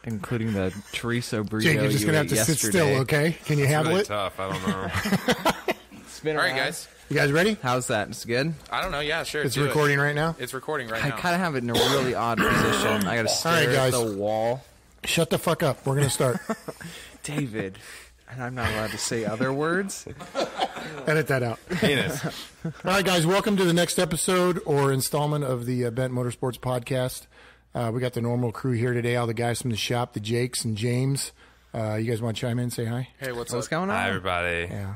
including the chorizo burrito. Jake, you're just going to have to sit still, okay? Can you handle really it? tough. I don't know. Spin All right, around. guys. You guys ready? How's that? It's good? I don't know. Yeah, sure. It's do recording it. right now? It's recording right I now. kind of have it in a really odd position. I got to stare right, guys. at the wall. Shut the fuck up. We're going to start. David. And I'm not allowed to say other words. Edit that out. Penis. All right, guys, welcome to the next episode or installment of the Bent Motorsports podcast. We got the normal crew here today, all the guys from the shop, the Jakes and James. You guys want to chime in and say hi? Hey, what's going on? Hi, everybody. Yeah,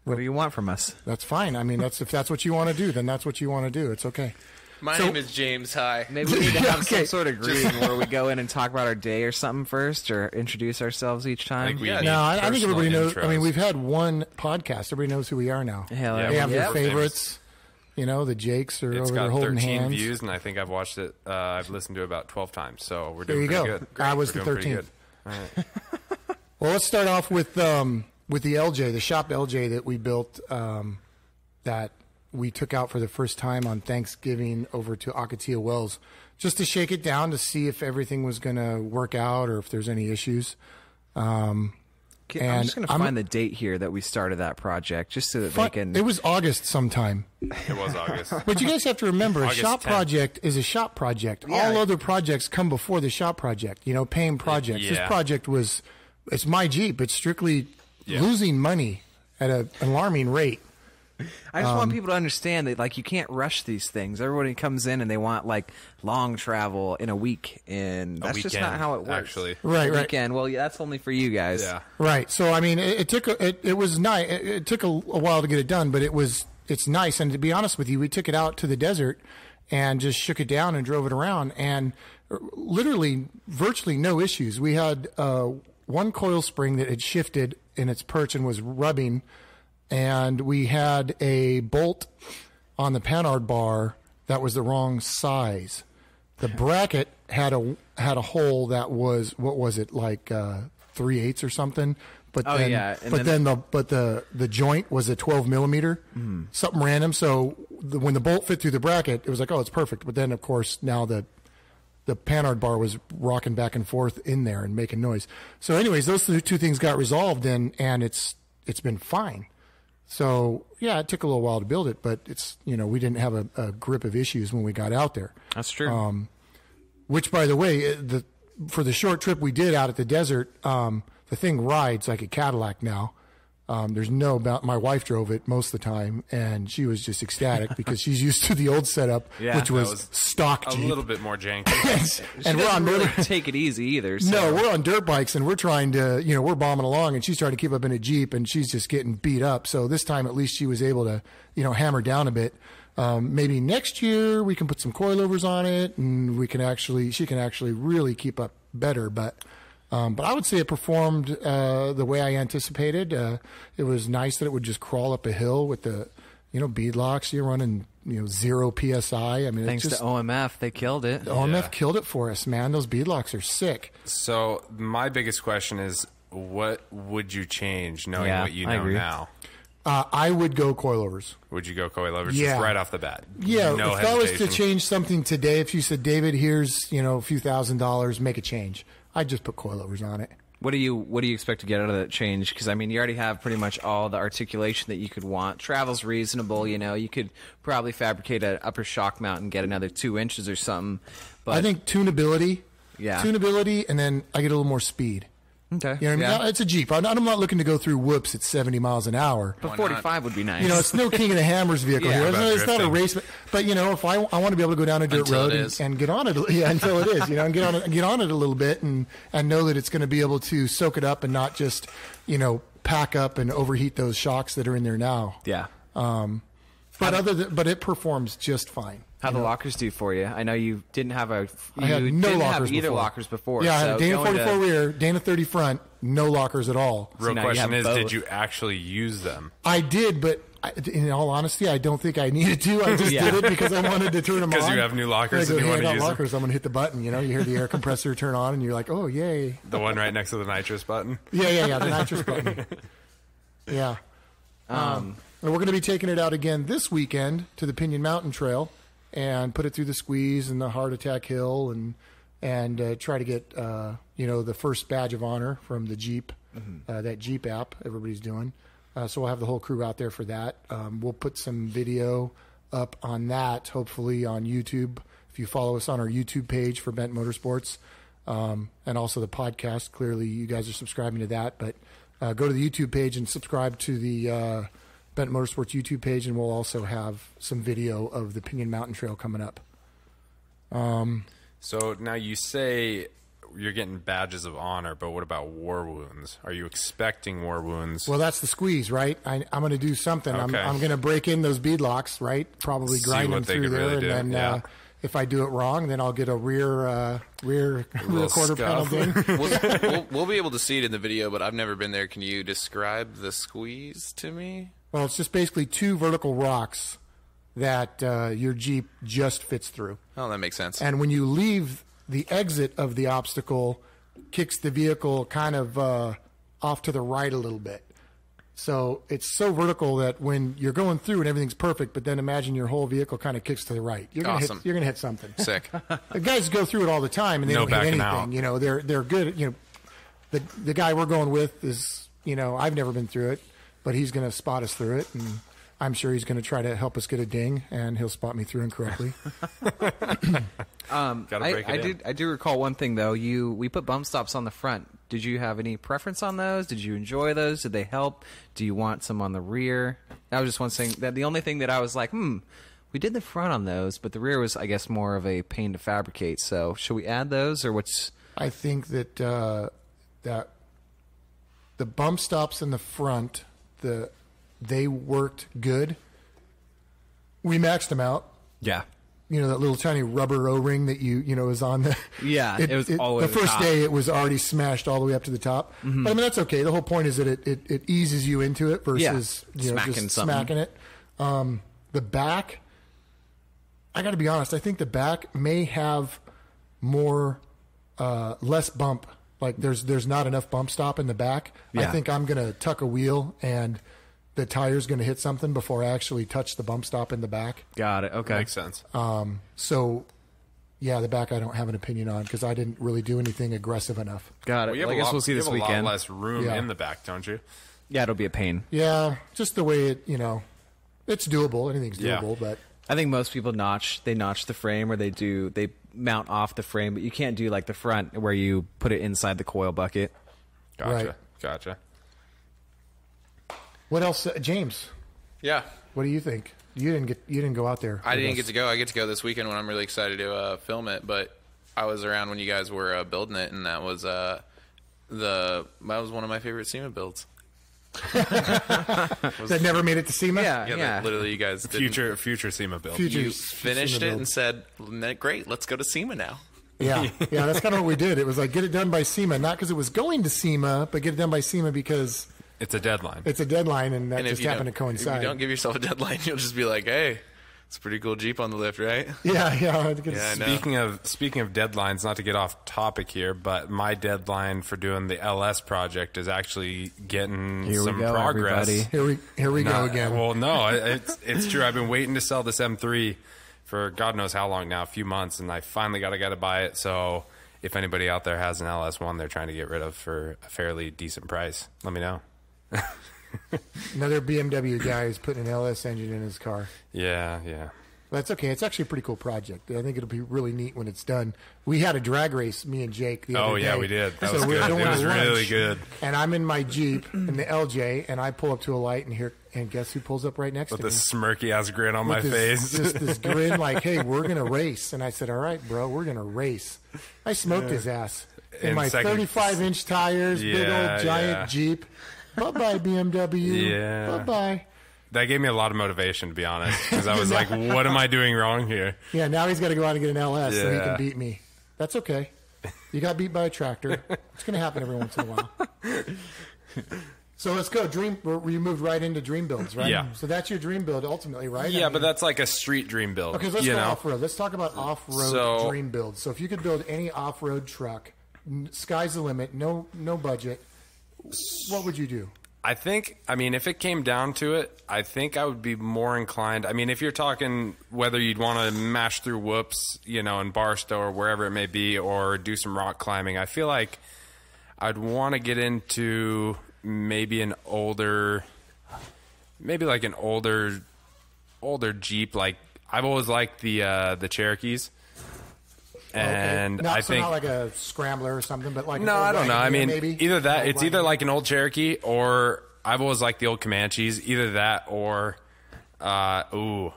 What do you want from us? that's fine. I mean, if that's what you want to do, then that's what you want to do. It's okay. My name is James. Hi. Maybe we need to have Okay. some sort of greeting where we go in and talk about our day or something first, or introduce ourselves each time. I think we No, need I think personal everybody knows. I intros. mean, we've had one podcast. Everybody knows who we are now. Hell Yeah, They have their Yep. favorites. You know, the Jakes are It's over there got holding 13 hands. views, and I think I've watched it. I've listened to it about 12 times, so we're There doing you pretty go. good. I was We're the doing pretty 13th. good. All right. Well, let's start off with the LJ, the shop LJ that we built, that we took out for the first time on Thanksgiving over to Akatia Wells, just to shake it down to see if everything was going to work out or if there's any issues. I'm And just going to find the date here that we started that project, just so that they can. It was August sometime. It was August. But you guys have to remember, a August shop 10th. project is a shop project. Yeah. All other projects come before the shop project, paying projects. Yeah. This project it's my Jeep. It's strictly Yeah. losing money at an alarming rate. I just want people to understand that, you can't rush these things. Everybody comes in and they want, long travel in a week, and that's just not weekend, how it works. actually. Right, A right. weekend. Well, yeah, that's only for you guys. Yeah. Right. So I mean, it took it was nice. It took a while to get it done, but it's nice. And to be honest with you, we took it out to the desert and just shook it down and drove it around, and literally virtually no issues. We had one coil spring that had shifted in its perch and was rubbing, and we had a bolt on the panhard bar that was the wrong size. The bracket had a hole that was, what was it, 3/8 or something. But Oh, then, yeah, and but then- the joint was a 12 millimeter, something random. So when the bolt fit through the bracket, it was like, oh, it's perfect. But then of course now the panhard bar was rocking back and forth in there and making noise. So anyways, those two things got resolved, and it's been fine. So yeah, it took a little while to build it, but it's, we didn't have a grip of issues when we got out there. That's true. Which, by the way, for the short trip we did out at the desert, the thing rides like a Cadillac now. There's no about. My wife drove it most of the time, and she was just ecstatic because she's used to the old setup, Yeah, which that was stock A Jeep. little bit more janky. She and we're on doesn't really motor- take it easy either. So. No, we're on dirt bikes, and we're trying to, we're bombing along, and she's trying to keep up in a Jeep, and she's just getting beat up. So this time, at least, she was able to, hammer down a bit. Maybe next year we can put some coilovers on it, and she can actually really keep up better. But I would say it performed the way I anticipated. It was nice that it would just crawl up a hill with the, bead locks. You're running, 0 PSI. I mean, Thanks it's just, to OMF, they killed it. OMF Yeah. killed it for us, man. Those bead locks are sick. So my biggest question is, what would you change knowing Yeah, what you I know agree. now? I would go coilovers. Would you go coilovers Yeah. just right off the bat? Yeah, No if I was to hesitation? change something today, if you said, David, here's, a few $1,000s, make a change, I'd just put coilovers on it. What do you expect to get out of that change? Because, you already have pretty much all the articulation that you could want. Travel's reasonable, you could probably fabricate an upper shock mount and get another 2 inches or something. But I think tunability, and then I get a little more speed. okay, You know what I mean? yeah. Now, it's a Jeep. I'm not looking to go through whoops at 70 miles an hour. But 45 would be nice. It's no King of the Hammers vehicle Yeah, here. about It's not a drifting. race, but if I want to be able to go down a dirt Until road it is. and get on it, until it is, and get on it a little bit and know that it's going to be able to soak it up and not just, pack up and overheat those shocks that are in there now. yeah. But it performs just fine. How the lockers do for you? I know you didn't have I had no didn't lockers have either before. lockers before. Yeah, I had so a Dana going to- 44 rear, Dana 30 front, no lockers at all. Real now you question have is, both. did you actually use them? I did, but in all honesty, I don't think I needed to. I just Yeah. did it because I wanted to turn them on. Because you have new lockers I go, and you hey, want I to got use them? lockers. I'm going to hit the button. You hear the air compressor turn on, and you're like, oh, yay. The one right next to the nitrous button? Yeah, the nitrous button. Yeah. And we're going to be taking it out again this weekend to the Pinion Mountain Trail and put it through the squeeze and the Heart Attack Hill and and try to get the first badge of honor from the Jeep, that Jeep app everybody's doing. So we'll have the whole crew out there for that. We'll put some video up on that, hopefully on YouTube. If you follow us on our YouTube page for Bent Motorsports, and also the podcast, clearly you guys are subscribing to that. But go to the YouTube page and subscribe to the Bent Motorsports YouTube page, and we'll also have some video of the Pinion Mountain Trail coming up. So now you say you're getting badges of honor, but what about war wounds? Are you expecting war wounds? Well, that's the squeeze, right? I'm going to do something. Okay. I'm going to break in those bead locks, right? Probably See grind them what they through could there, really do. and then if I do it wrong, then I'll get a rear quarter panel scuff. ding. We'll be able to see it in the video, but I've never been there. Can you describe the squeeze to me? Well, it's just basically two vertical rocks that your Jeep just fits through. Oh, that makes sense. And when you leave the exit of the obstacle, kicks the vehicle kind of off to the right a little bit. So it's so vertical that when you're going through and everything's perfect, but then imagine your whole vehicle kind of kicks to the right. You're gonna Awesome. hit. You're gonna hit something. Sick. The guys go through it all the time and they No don't hit backing anything. out. They're good. The guy we're going with is I've never been through it, but he's gonna spot us through it, and I'm sure he's gonna try to help us get a ding, and he'll spot me through incorrectly. Gotta break it in. I do recall one thing though. We put bump stops on the front. Did you have any preference on those? Did you enjoy those? Did they help? Do you want some on the rear? I was just one saying that the only thing that I was like, we did the front on those, but the rear was, I guess, more of a pain to fabricate. So should we add those, or what's? I think that that the bump stops in the front, they worked good. We maxed them out. Yeah. That little tiny rubber O-ring that is on the. Yeah, it was all the way the to the first top. day. It was already smashed all the way up to the top. Mm-hmm. But I mean that's okay. The whole point is that it eases you into it versus Smacking just something. smacking it. The back, I got to be honest. I think the back may have more less bump. Like there's not enough bump stop in the back. I Yeah. think I'm gonna tuck a wheel and the tire's going to hit something before I actually touch the bump stop in the back. Got it. Okay. Makes sense. So, yeah, the back I don't have an opinion on because I didn't really do anything aggressive enough. Got it. Well, you have I a guess lot- we'll see you this have a weekend. lot less room Yeah. in the back, don't you? Yeah, it'll be a pain. Yeah, just the way it, it's doable. Anything's Yeah. doable, but I think most people notch the frame, or they mount off the frame, but you can't do like the front where you put it inside the coil bucket. Gotcha. Right. Gotcha. what else, James? Yeah. What do you think? You didn't go out there. I didn't get to go. I get to go this weekend when I'm really excited to film it. But I was around when you guys were building it, and that was that was one of my favorite SEMA builds. that never made it to SEMA. Yeah, literally, you guys didn't. Future SEMA build. Future- You SEMA finished it build. and said, "Great, let's go to SEMA now." yeah. That's kind of what we did. It was like get it done by SEMA, not because it was going to SEMA, but get it done by SEMA because It's a deadline. it's a deadline, and that And just if you happened to don't- coincide. If you don't give yourself a deadline, you'll just be like, "Hey, it's a pretty cool Jeep on the lift, right?" yeah. Yeah, I know. Speaking of deadlines, not to get off topic here, but my deadline for doing the LS project is actually getting Here some we go, progress. everybody. Here we go Nah, again. Well, no, it's true. I've been waiting to sell this M3 for God knows how long now, a few months, and I finally got to buy it. So if anybody out there has an LS1 they're trying to get rid of for a fairly decent price, let me know. Another BMW guy is putting an LS engine in his car. Yeah. That's okay. It's actually a pretty cool project. I think it'll be really neat when it's done. We had a drag race, me and Jake, the other Oh, yeah, day. we did. That So was we were good. going It to was really lunch, good. And I'm in my Jeep in the LJ, and I pull up to a light, and guess who pulls up right next With to a me? smirky ass grin on my With face. this grin like, hey, we're going to race. And I said, all right, bro, we're going to race. I smoked his ass. In In my second- 35-inch tires, big Yeah, old giant yeah. Jeep. Bye-bye, BMW. Yeah. Bye-bye. That gave me a lot of motivation, to be honest, because I was like, what am I doing wrong here? Yeah, now he's got to go out and get an LS so he Yeah. can beat me. That's okay. You got beat by a tractor. It's going to happen every once in a while. So let's go. You moved right into dream builds, right? Yeah. So that's your dream build ultimately, right? Yeah, but that's like a street dream build. Okay, let's you go know? off-road. Let's talk about off-road So- dream builds. So if you could build any off-road truck, sky's the limit, no budget, what would you do? I think, I mean, if it came down to it, I think I would be more inclined. I mean, if you're talking whether you'd want to mash through whoops, you know, in Barstow or wherever it may be, or do some rock climbing, I feel like I'd want to get into maybe an older Jeep. Like, I've always liked the Cherokees. And not, I so think not like a scrambler or something, but like no, I don't know. I mean, maybe? either that. It's either Wagoneer? like an old Cherokee, or I've always liked the old Comanches. Either that, or the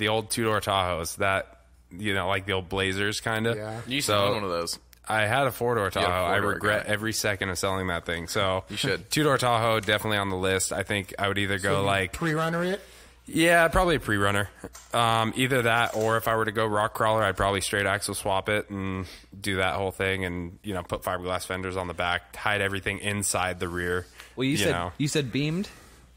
old two-door Tahoes. That, you know, like the old Blazers, kind of. Yeah. You used to own one of those. I had a four-door Tahoe. had a I four-door regret guy. every second of selling that thing. So You should. Two-door Tahoe definitely on the list. I think I would either go like pre-runner it. yeah, probably a pre-runner. Either that, or if I were to go rock crawler, I'd probably straight axle swap it and do that whole thing, and you know, put fiberglass fenders on the back, hide everything inside the rear. Well, you said beamed.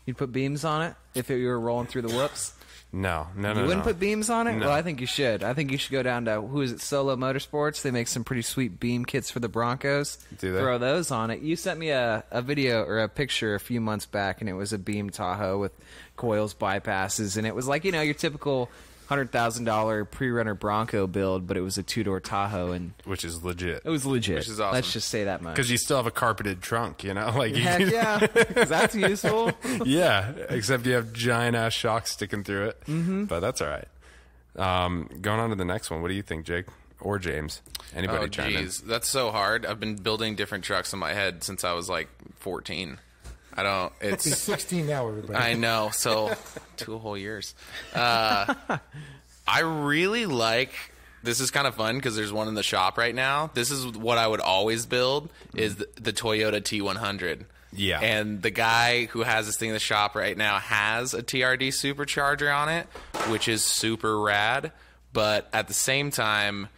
You'd put beams on it if you were rolling through the whoops. No. You wouldn't put beams on it? No. Well, I think you should. I think you should go down to, who is it, Solo Motorsports? They make some pretty sweet beam kits for the Broncos. Do they? Throw those on it. You sent me a video or a picture a few months back, and it was a beam Tahoe with coils, bypasses, and it was like, you know, your typical $100,000 pre-runner Bronco build, but it was a two-door Tahoe, and Which is legit. it was legit. Which is awesome. Let's just say that much. Because you still have a carpeted trunk, you know? Like, Heck yeah, 'cause that's useful. yeah, except you have giant-ass shocks sticking through it. Mm-hmm. But that's all right. Going on to the next one. What do you think, Jake? Or James? Anybody Oh, chime in? geez. That's so hard. I've been building different trucks in my head since I was like 14. He's 16 now, everybody. I know. So 2 whole years. I really like. This is kind of fun because there's one in the shop right now. This is what I would always build is the Toyota T100. Yeah. And the guy who has this thing in the shop right now has a TRD supercharger on it, which is super rad. But at the same time,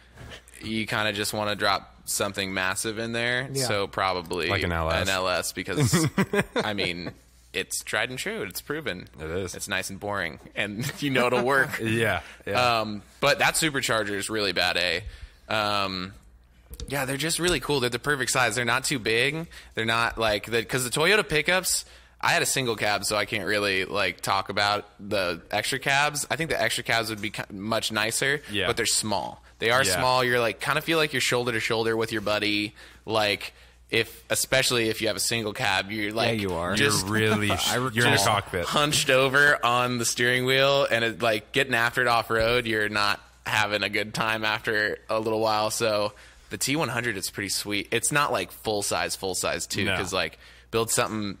you kind of just want to drop something massive in there. Yeah. So probably Like an LS. An LS because, I mean, it's tried and true. It's proven. It is. It's nice and boring. And you know it'll work. Yeah. But that supercharger is really bad, yeah, they're just really cool. They're the perfect size. They're not too big. They're not like because the Toyota pickups. I had a single cab, so I can't really like talk about the extra cabs. I think the extra cabs would be much nicer, Yeah. but they're small. They are Yeah. small. You're like kind of feel like you're shoulder to shoulder with your buddy. Like especially if you have a single cab, you're like you are. just You're really you're in a cockpit. hunched over on the steering wheel, and it, like getting after it off road, you're not having a good time after a little while. So the T100 is pretty sweet. It's not like full size too, No. because like build something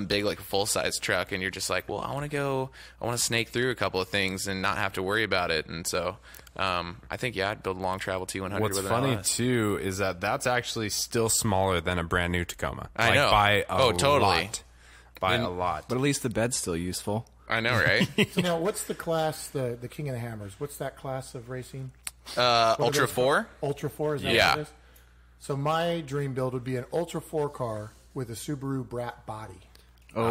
big like a full size truck, and you're just like, well, I want to snake through a couple of things and not have to worry about it. And so I think I'd build a long travel T100. What's with an funny LS. too is that's actually still smaller than a brand new Tacoma. I know. By a Totally. lot. By a lot. But at least the bed's still useful. I know, right? So now, what's the class, the King of the Hammers? What's that class of racing? Ultra 4. Ultra 4, is that Yeah. what it is? So my dream build would be an Ultra 4 car with a Subaru Brat body.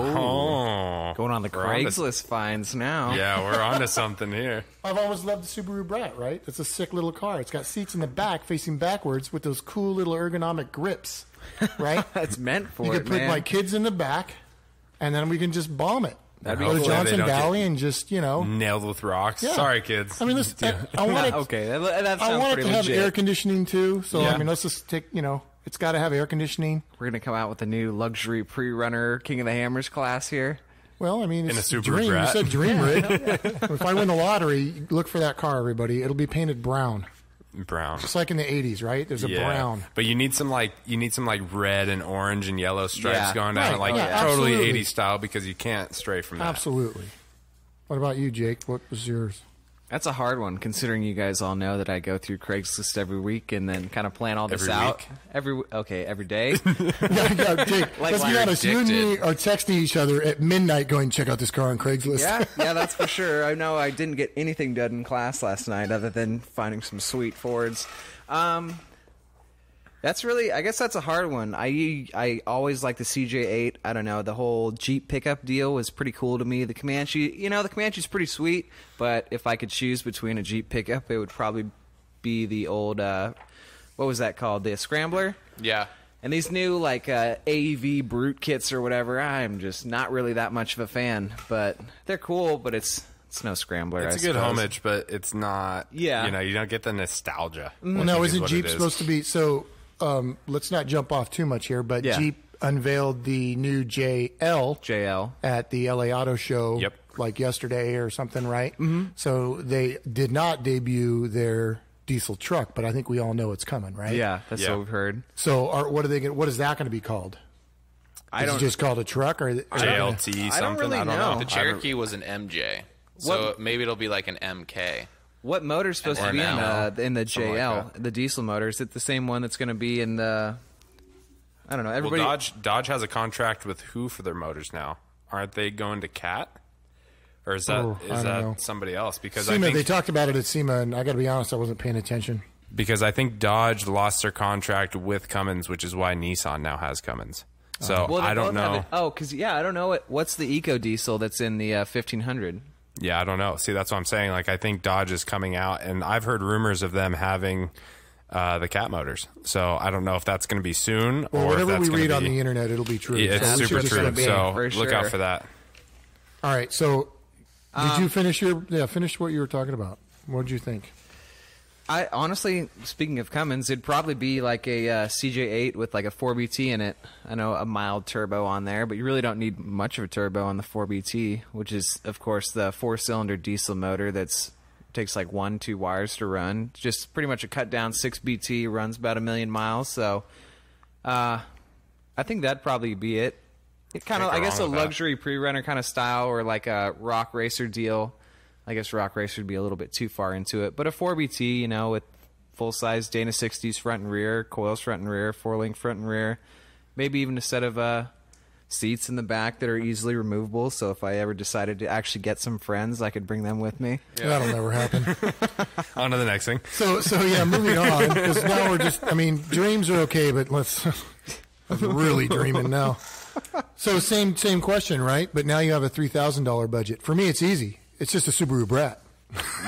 Oh. Going on the We're onto- Craigslist finds now. Yeah, we're onto something here. I've always loved the Subaru Brat, right? It's a sick little car. It's got seats in the back facing backwards with those cool little ergonomic grips, right? That's meant for You it, could put man. my kids in the back, and then we can just bomb it. That'd be Go to cool. Johnson They don't Valley and just, Nailed with rocks. Yeah. Sorry, kids. I mean, I want it. Okay, that I sounds want it pretty to have legit. air conditioning too. So Yeah. I mean, let's just take. It's got to have air conditioning. We're gonna come out with a new luxury pre-runner King of the Hammers class here. Well, I mean, it's a Subaru dream. Brat. You said dream, Rick. If I win the lottery, look for that car, everybody. It'll be painted brown, Brown. just like in the '80s, right? There's a brown. But you need some red and orange and yellow stripes Yeah. going down, Right. like Yeah, totally absolutely. 80s style, because you can't stray from that. Absolutely. What about you, Jake? What was yours? That's a hard one, considering you guys all know that I go through Craigslist every week and then kind of plan all this Every out. week? Every day. Yeah, Jake. Like let's be we're honest. You and me addicted. are texting each other at midnight, going, "Check out this car on Craigslist." yeah, that's for sure. I know I didn't get anything done in class last night other than finding some sweet Fords. I guess that's a hard one. I always like the CJ8. I don't know, the whole Jeep pickup deal was pretty cool to me. The Comanche, the Comanche's pretty sweet, but if I could choose between a Jeep pickup, it would probably be the old, what was that called? The Scrambler? Yeah. And these new like AEV brute kits or whatever, I'm just not really that much of a fan. But they're cool, but it's no scrambler. It's a good homage, but it's not. Yeah. You know, you don't get the nostalgia. Well, now, isn't Jeep supposed to be... So let's not jump off too much here, but Yeah. Jeep unveiled the new JL at the LA Auto Show like yesterday or something, right? Mm-hmm. So they did not debut their diesel truck, but I think we all know it's coming, right? Yeah, that's what we've heard. So what is that going to be called? Is it just called a truck or JLT something? I don't really know. The Cherokee was an MJ, so maybe it'll be like an MK. What motor's supposed to be in the JL, like the diesel motor? Is it the same one that's going to be in the... I don't know. Everybody... Well, Dodge has a contract with who for their motors now? Aren't they going to Cat? Or is that somebody else? Because SEMA, they talked about it at SEMA, and I got to be honest, I wasn't paying attention. Because I think Dodge lost their contract with Cummins, which is why Nissan now has Cummins. So I don't know. Because I don't know what's the Eco Diesel that's in the 1500. Yeah, I don't know. See, that's what I'm saying. Like, I think Dodge is coming out, and I've heard rumors of them having the Cat motors. So I don't know if that's going to be soon. Well, or whatever if that's we read be, on the internet, it'll be true. It's super true. So look out for that. All right. So did you finish finish what you were talking about? What did you think? I honestly, speaking of Cummins, it'd probably be like a CJ8 with like a 4BT in it. I know a mild turbo on there, but you really don't need much of a turbo on the 4BT, which is, of course, the 4-cylinder diesel motor that's takes like 1-2 wires to run. Just pretty much a cut down 6BT, runs about 1 million miles. So I think that'd probably be it. It kind of, I guess, a luxury pre-runner kind of style, or like a rock racer deal. I guess rock racer would be a little bit too far into it, but a 4BT, you know, with full-size Dana 60s front and rear, coils front and rear, 4-link front and rear, maybe even a set of seats in the back that are easily removable. So if I ever decided to actually get some friends, I could bring them with me. Yeah. That'll never happen. On to the next thing. So yeah, moving on, because now we're just, I mean, dreams are okay, but let's really dreaming now. So same question, right? But now you have a $3,000 budget. For me, it's easy. It's just a Subaru Brat.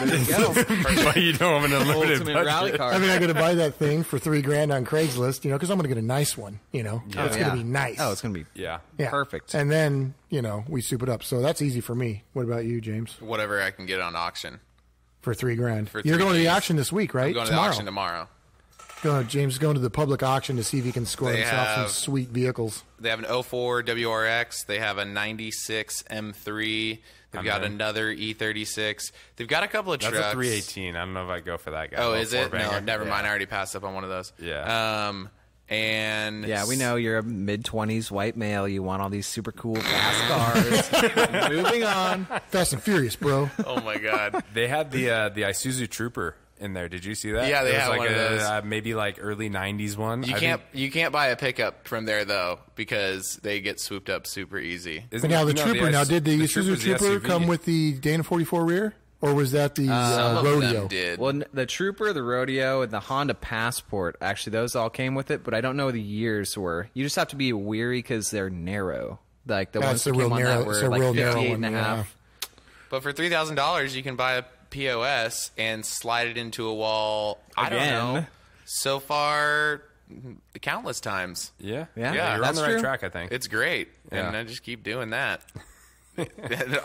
There you go. But you don't have an unlimited Ultimate budget. rally car. I mean, I'm going to buy that thing for $3,000 on Craigslist, you know, because I'm going to get a nice one, you know. Yeah. It's going to be nice. Oh, it's going to be Yeah. perfect. And then, you know, we soup it up. So that's easy for me. What about you, James? Whatever I can get on auction. For $3,000. For You're 3 going to the days. auction this week, right? I'm going to the auction tomorrow. James is going to the public auction to see if he can score himself some sweet vehicles. They have an 04 WRX. They have a 96 M3. They've got another E36. They've got a couple of trucks. That's a 318. I don't know if I go for that guy. Oh, is it? No, banger. never mind. I already passed up on one of those. Yeah. And yeah, we know you're a mid-20s white male. You want all these super cool fast cars. Moving on. Fast and Furious, bro. Oh my God. They had the Isuzu Trooper in there. Did you see that? Yeah, they it was had like one of those. maybe like early 90s one. You can't buy a pickup from there though, because they get swooped up super easy. But now the Trooper. Now, did the Isuzu Trooper come with the Dana 44 rear, or was that the Some Rodeo? of them did. Well, the Trooper, the Rodeo, and the Honda Passport, actually, those all came with it, but I don't know what the years were. You just have to be weary because they're narrow. Like the ones that came on that were like 58 and a half. But for $3,000, you can buy a POS and slide it into a wall. I don't Again. know. So far, countless times. Yeah. Yeah, You're on that's the right true. track, I think. It's great, and Yeah. I just keep doing that.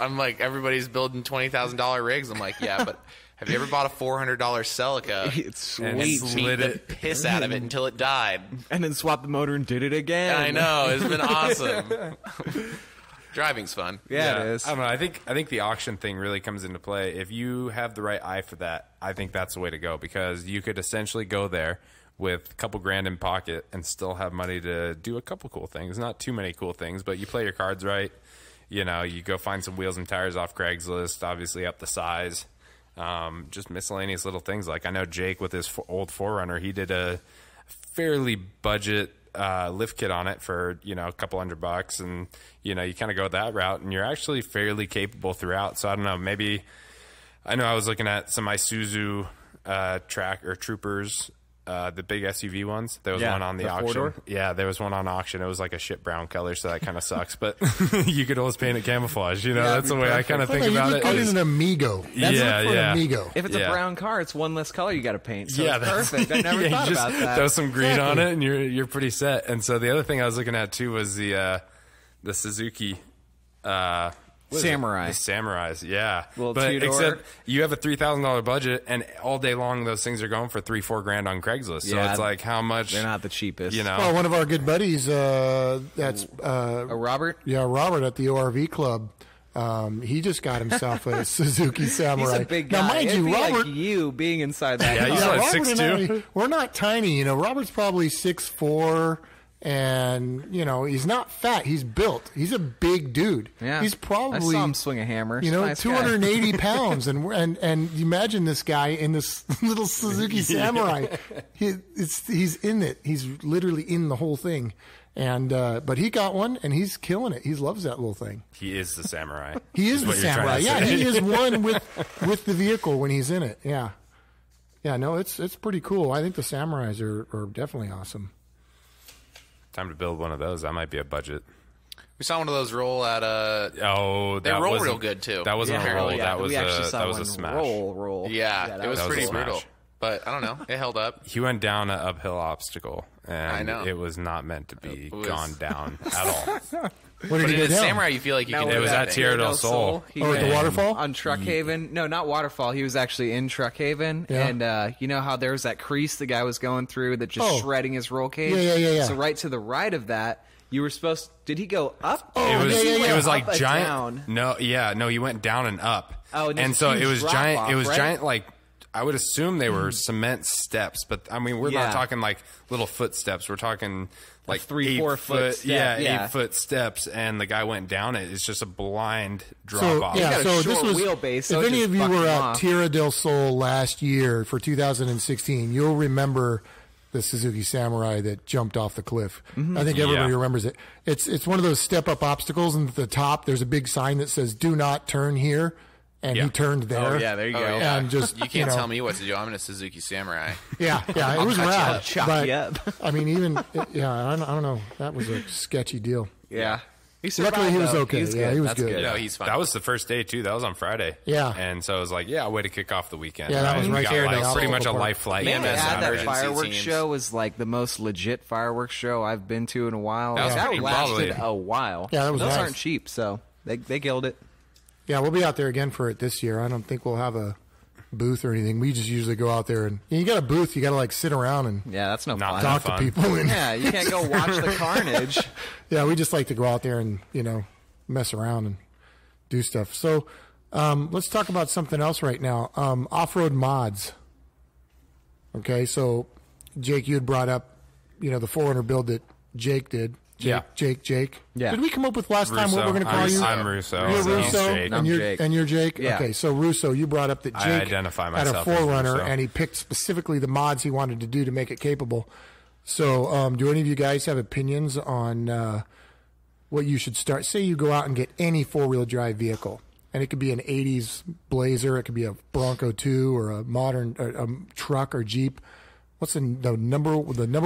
I'm like, everybody's building $20,000 rigs. I'm like, yeah, but have you ever bought a $400 Celica It's And sweet. slid beat it. the piss out of it until it died? And then swapped the motor and did it again. I know, it's been awesome. Driving's fun. Yeah, it is. I don't know. I think the auction thing really comes into play. If you have the right eye for that, I think that's the way to go, because you could essentially go there with a couple grand in pocket and still have money to do a couple cool things. Not too many cool things, but you play your cards right. You know, you go find some wheels and tires off Craigslist, obviously up the size. Just miscellaneous little things. Like I know Jake with his old 4Runner, he did a fairly budget lift kit on it for, you know, a couple $100, and you know, you kind of go that route and you're actually fairly capable throughout. So I don't know, maybe I know I was looking at some Isuzu track or Troopers the big SUV ones. There was Yeah, one on the the auction. four-door? Yeah, there was one on auction. It was like a shit brown color, so that kind of sucks. But you could always paint it camouflage. You know, that's the way I kind of think you about look it. good is- in an Amigo. That's You look for an Amigo. If it's Yeah. a brown car, it's one less color you got to paint. So it's that's perfect. I never you thought just about that. Throw some green on Exactly. it, and you're pretty set. And so the other thing I was looking at too was the Suzuki. What is it? Samurai. The Samurais, yeah. Little But two-door. except you have a $3,000 budget, and all day long those things are going for $3-4 grand on Craigslist. So Yeah, it's like how much They're not the cheapest. you know. Well, one of our good buddies, that's Robert? Robert at the ORV Club. He just got himself a Suzuki Samurai. He's a big guy. Now, mind It'd you, be Robert. like you being inside that. Yeah, car. he's like Robert 6'2". and I, we're not tiny, you know. Robert's probably 6'4", and you know he's not fat. He's built. He's a big dude. Yeah. He's probably I saw him swing a hammer. You know, Nice guy. 280 pounds, and you imagine this guy in this little Suzuki Samurai. He's in it. He's literally in the whole thing. And but he got one, and he's killing it. He loves that little thing. He is the Samurai. He is the what you're Samurai. trying to Yeah, say. he is one with the vehicle when he's in it. Yeah, yeah. No, it's pretty cool. I think the Samurais are definitely awesome. Time to build one of those. That might be a budget. We saw one of those roll at Oh, They that roll wasn't- real good, too. That wasn't a roll. Yeah, that was we actually a saw that was one a smash. roll. Yeah, it was was a pretty smash. brutal. But I don't know. It held up. He went down an uphill obstacle, and I know. it was not meant to be It was- gone down at all. What did But he in go a down? Samurai, you feel like you Now, can It do was that at thing. Tierra del Sol. He Oh, at the went waterfall? on Truck Haven. No, not waterfall. He was actually in Truck Haven, Yeah. and you know how there was that crease the guy was going through that just Oh. shredding his roll cage. Yeah. So right to the right of that, you were supposed. Did he go up? Oh, It was, yeah. it was Up like and giant. down. No, he went down and up. Oh, and and there's so a it huge was drop giant. off, It was right? giant. Like I would assume they were cement steps, but I mean we're Yeah. not talking like little footsteps. We're talking like 3-4 foot step, Yeah, yeah. 8 foot steps, and the guy went down it. It's just a blind drop So off. yeah, got a so this short was. wheelbase, so if it any just of you fucked were him at off. Tierra del Sol last year for 2016, you'll remember the Suzuki Samurai that jumped off the cliff. Mm-hmm. I think everybody Yeah. remembers it. It's one of those step up obstacles, and at the top there's a big sign that says "Do not turn here," and Yeah. he turned there. Oh yeah, there you Oh, go. yeah. And just You can't know, tell me what to do. I'm in a Suzuki Samurai. Yeah, it was cut you rad. up, chop but, you up. I mean, even I don't know. That was a sketchy deal. Yeah. Luckily, he was though. okay. He's Yeah, good. he was That's good. No, he's fine. That was the first day too. That was on Friday. Yeah. and so it was like, yeah, way to kick off the weekend. Yeah, that was We right got, there in like, the pretty much a obstacle life flight. Man, EMS to add that emergency fireworks teams. show was like the most legit fireworks show I've been to in a while. That was That pretty lasted probably- a while. Yeah, that was Those nice. aren't cheap, so they killed it. Yeah, we'll be out there again for it this year. I don't think we'll have a booth or anything. We just usually go out there and you got a booth. You got to like sit around and Yeah, that's no Not fun. talk fun. to people. And Yeah, you can't go watch the carnage. yeah, we just like to go out there and mess around and do stuff. So let's talk about something else right now. Off-road mods. Okay, so Jake, you had brought up the 400 build that Jake did. Jake. Yeah. Did we come up with last time what Russo. we're going to call you? I'm Russo. You're So he's Russo, Jake. and you're Jake. and you're Jake. Yeah. Okay, so Russo, you brought up that I Jake identify had a myself as 4Runner, Russo. and he picked specifically the mods he wanted to do to make it capable. So, do any of you guys have opinions on what you should start? Say you go out and get any 4-wheel drive vehicle, and it could be an '80s Blazer, it could be a Bronco 2, or a modern truck or Jeep. What's the number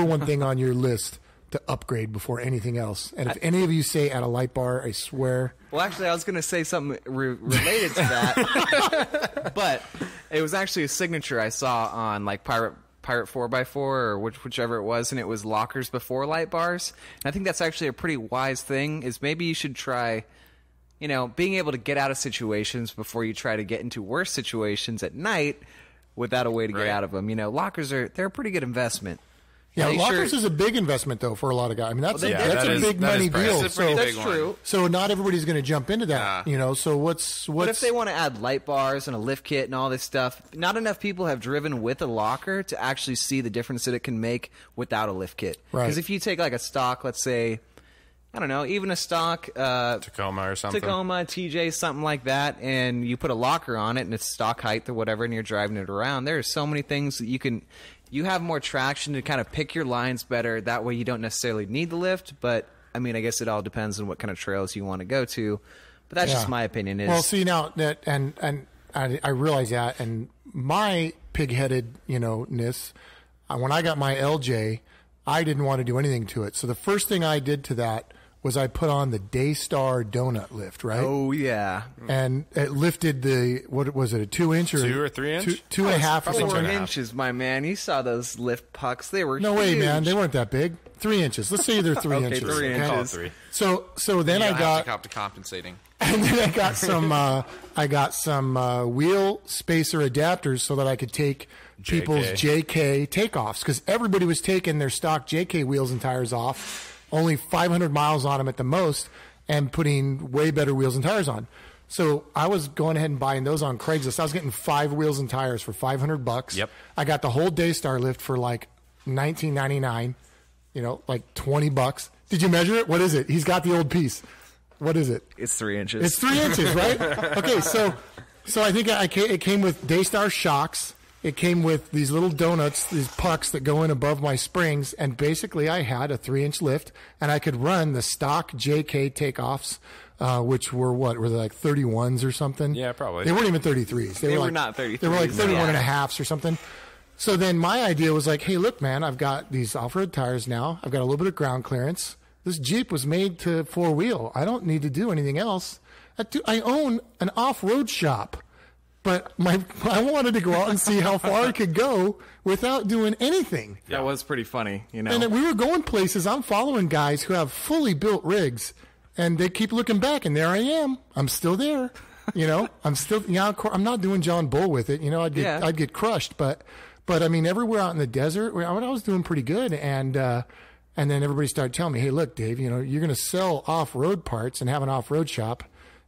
one thing on your list to upgrade before anything else? And if any of you say at a light bar, I swear. Well, actually, I was going to say something related to that, but it was actually a signature I saw on like Pirate 4x4 or whichever it was, and it was lockers before light bars. And I think that's actually a pretty wise thing. Is maybe you should try, being able to get out of situations before you try to get into worse situations at night without a way to get Right. out of them. Lockers they're a pretty good investment. Yeah, They lockers sure- is a big investment though for a lot of guys. I mean, that's Well, that's that a is- big that is money pricey. deal. It's a pretty So, big That's one. true. so not everybody's going to jump into that. So what's But if they want to add light bars and a lift kit and all this stuff, not enough people have driven with a locker to actually see the difference that it can make without a lift kit. Right. Because if you take like a stock, let's say, I don't know, even a stock Tacoma or something. Tacoma, TJ, something like that, and you put a locker on it and it's stock height or whatever, and you're driving it around, there are so many things that you have more traction to kind of pick your lines better. That way you don't necessarily need the lift, but I mean, I guess it all depends on what kind of trails you want to go to. But that's just my opinion. Well, see now that and I realize that, and my pig-headed ness, when I got my LJ, I didn't want to do anything to it. So the first thing I did to that was I put on the Daystar donut lift, right? Oh yeah, and it lifted the, what was it, a 2-inch or 2 or 3 inch? two and a half or probably something. 4 2.5. inches, my man. You saw those lift pucks? They were No huge. way, man. They weren't that big. 3 inches. Let's say they're 3 Okay, inches. 3 okay? inches. 3. So then You I don't have got, to cop to compensating. and then I got some wheel spacer adapters so that I could take people's JK takeoffs, because everybody was taking their stock JK wheels and tires off, only 500 miles on them at the most, and putting way better wheels and tires on. So I was going ahead and buying those on Craigslist. I was getting 5 wheels and tires for $500. Yep. I got the whole Daystar lift for like $19.99. You know, like $20. Did you measure it? What is it? He's got the old piece. What is it? It's 3 inches. It's 3 inches, right? Okay, so I think it came with Daystar shocks. It came with these little donuts, these pucks that go in above my springs, and basically I had a 3-inch lift, and I could run the stock JK takeoffs, which were what? Were they like 31s or something? Yeah, probably. They weren't even 33s. They were like, not 33s. They were like 31 no. and a halves or something. So then my idea was like, hey, look, man, I've got these off-road tires now. I've got a little bit of ground clearance. This Jeep was made to 4-wheel. I don't need to do anything else. I own an off-road shop, but I wanted to go out and see how far I could go without doing anything. That was pretty funny, you know. And we were going places. I'm following guys who have fully built rigs, and they keep looking back, and there I am. I'm still there. You know, I'm still, I'm not doing John Bull with it. You know, I'd get crushed, but I mean, everywhere out in the desert, I was doing pretty good. And then everybody started telling me, hey, look, Dave, you know, you're going to sell off-road parts and have an off-road shop.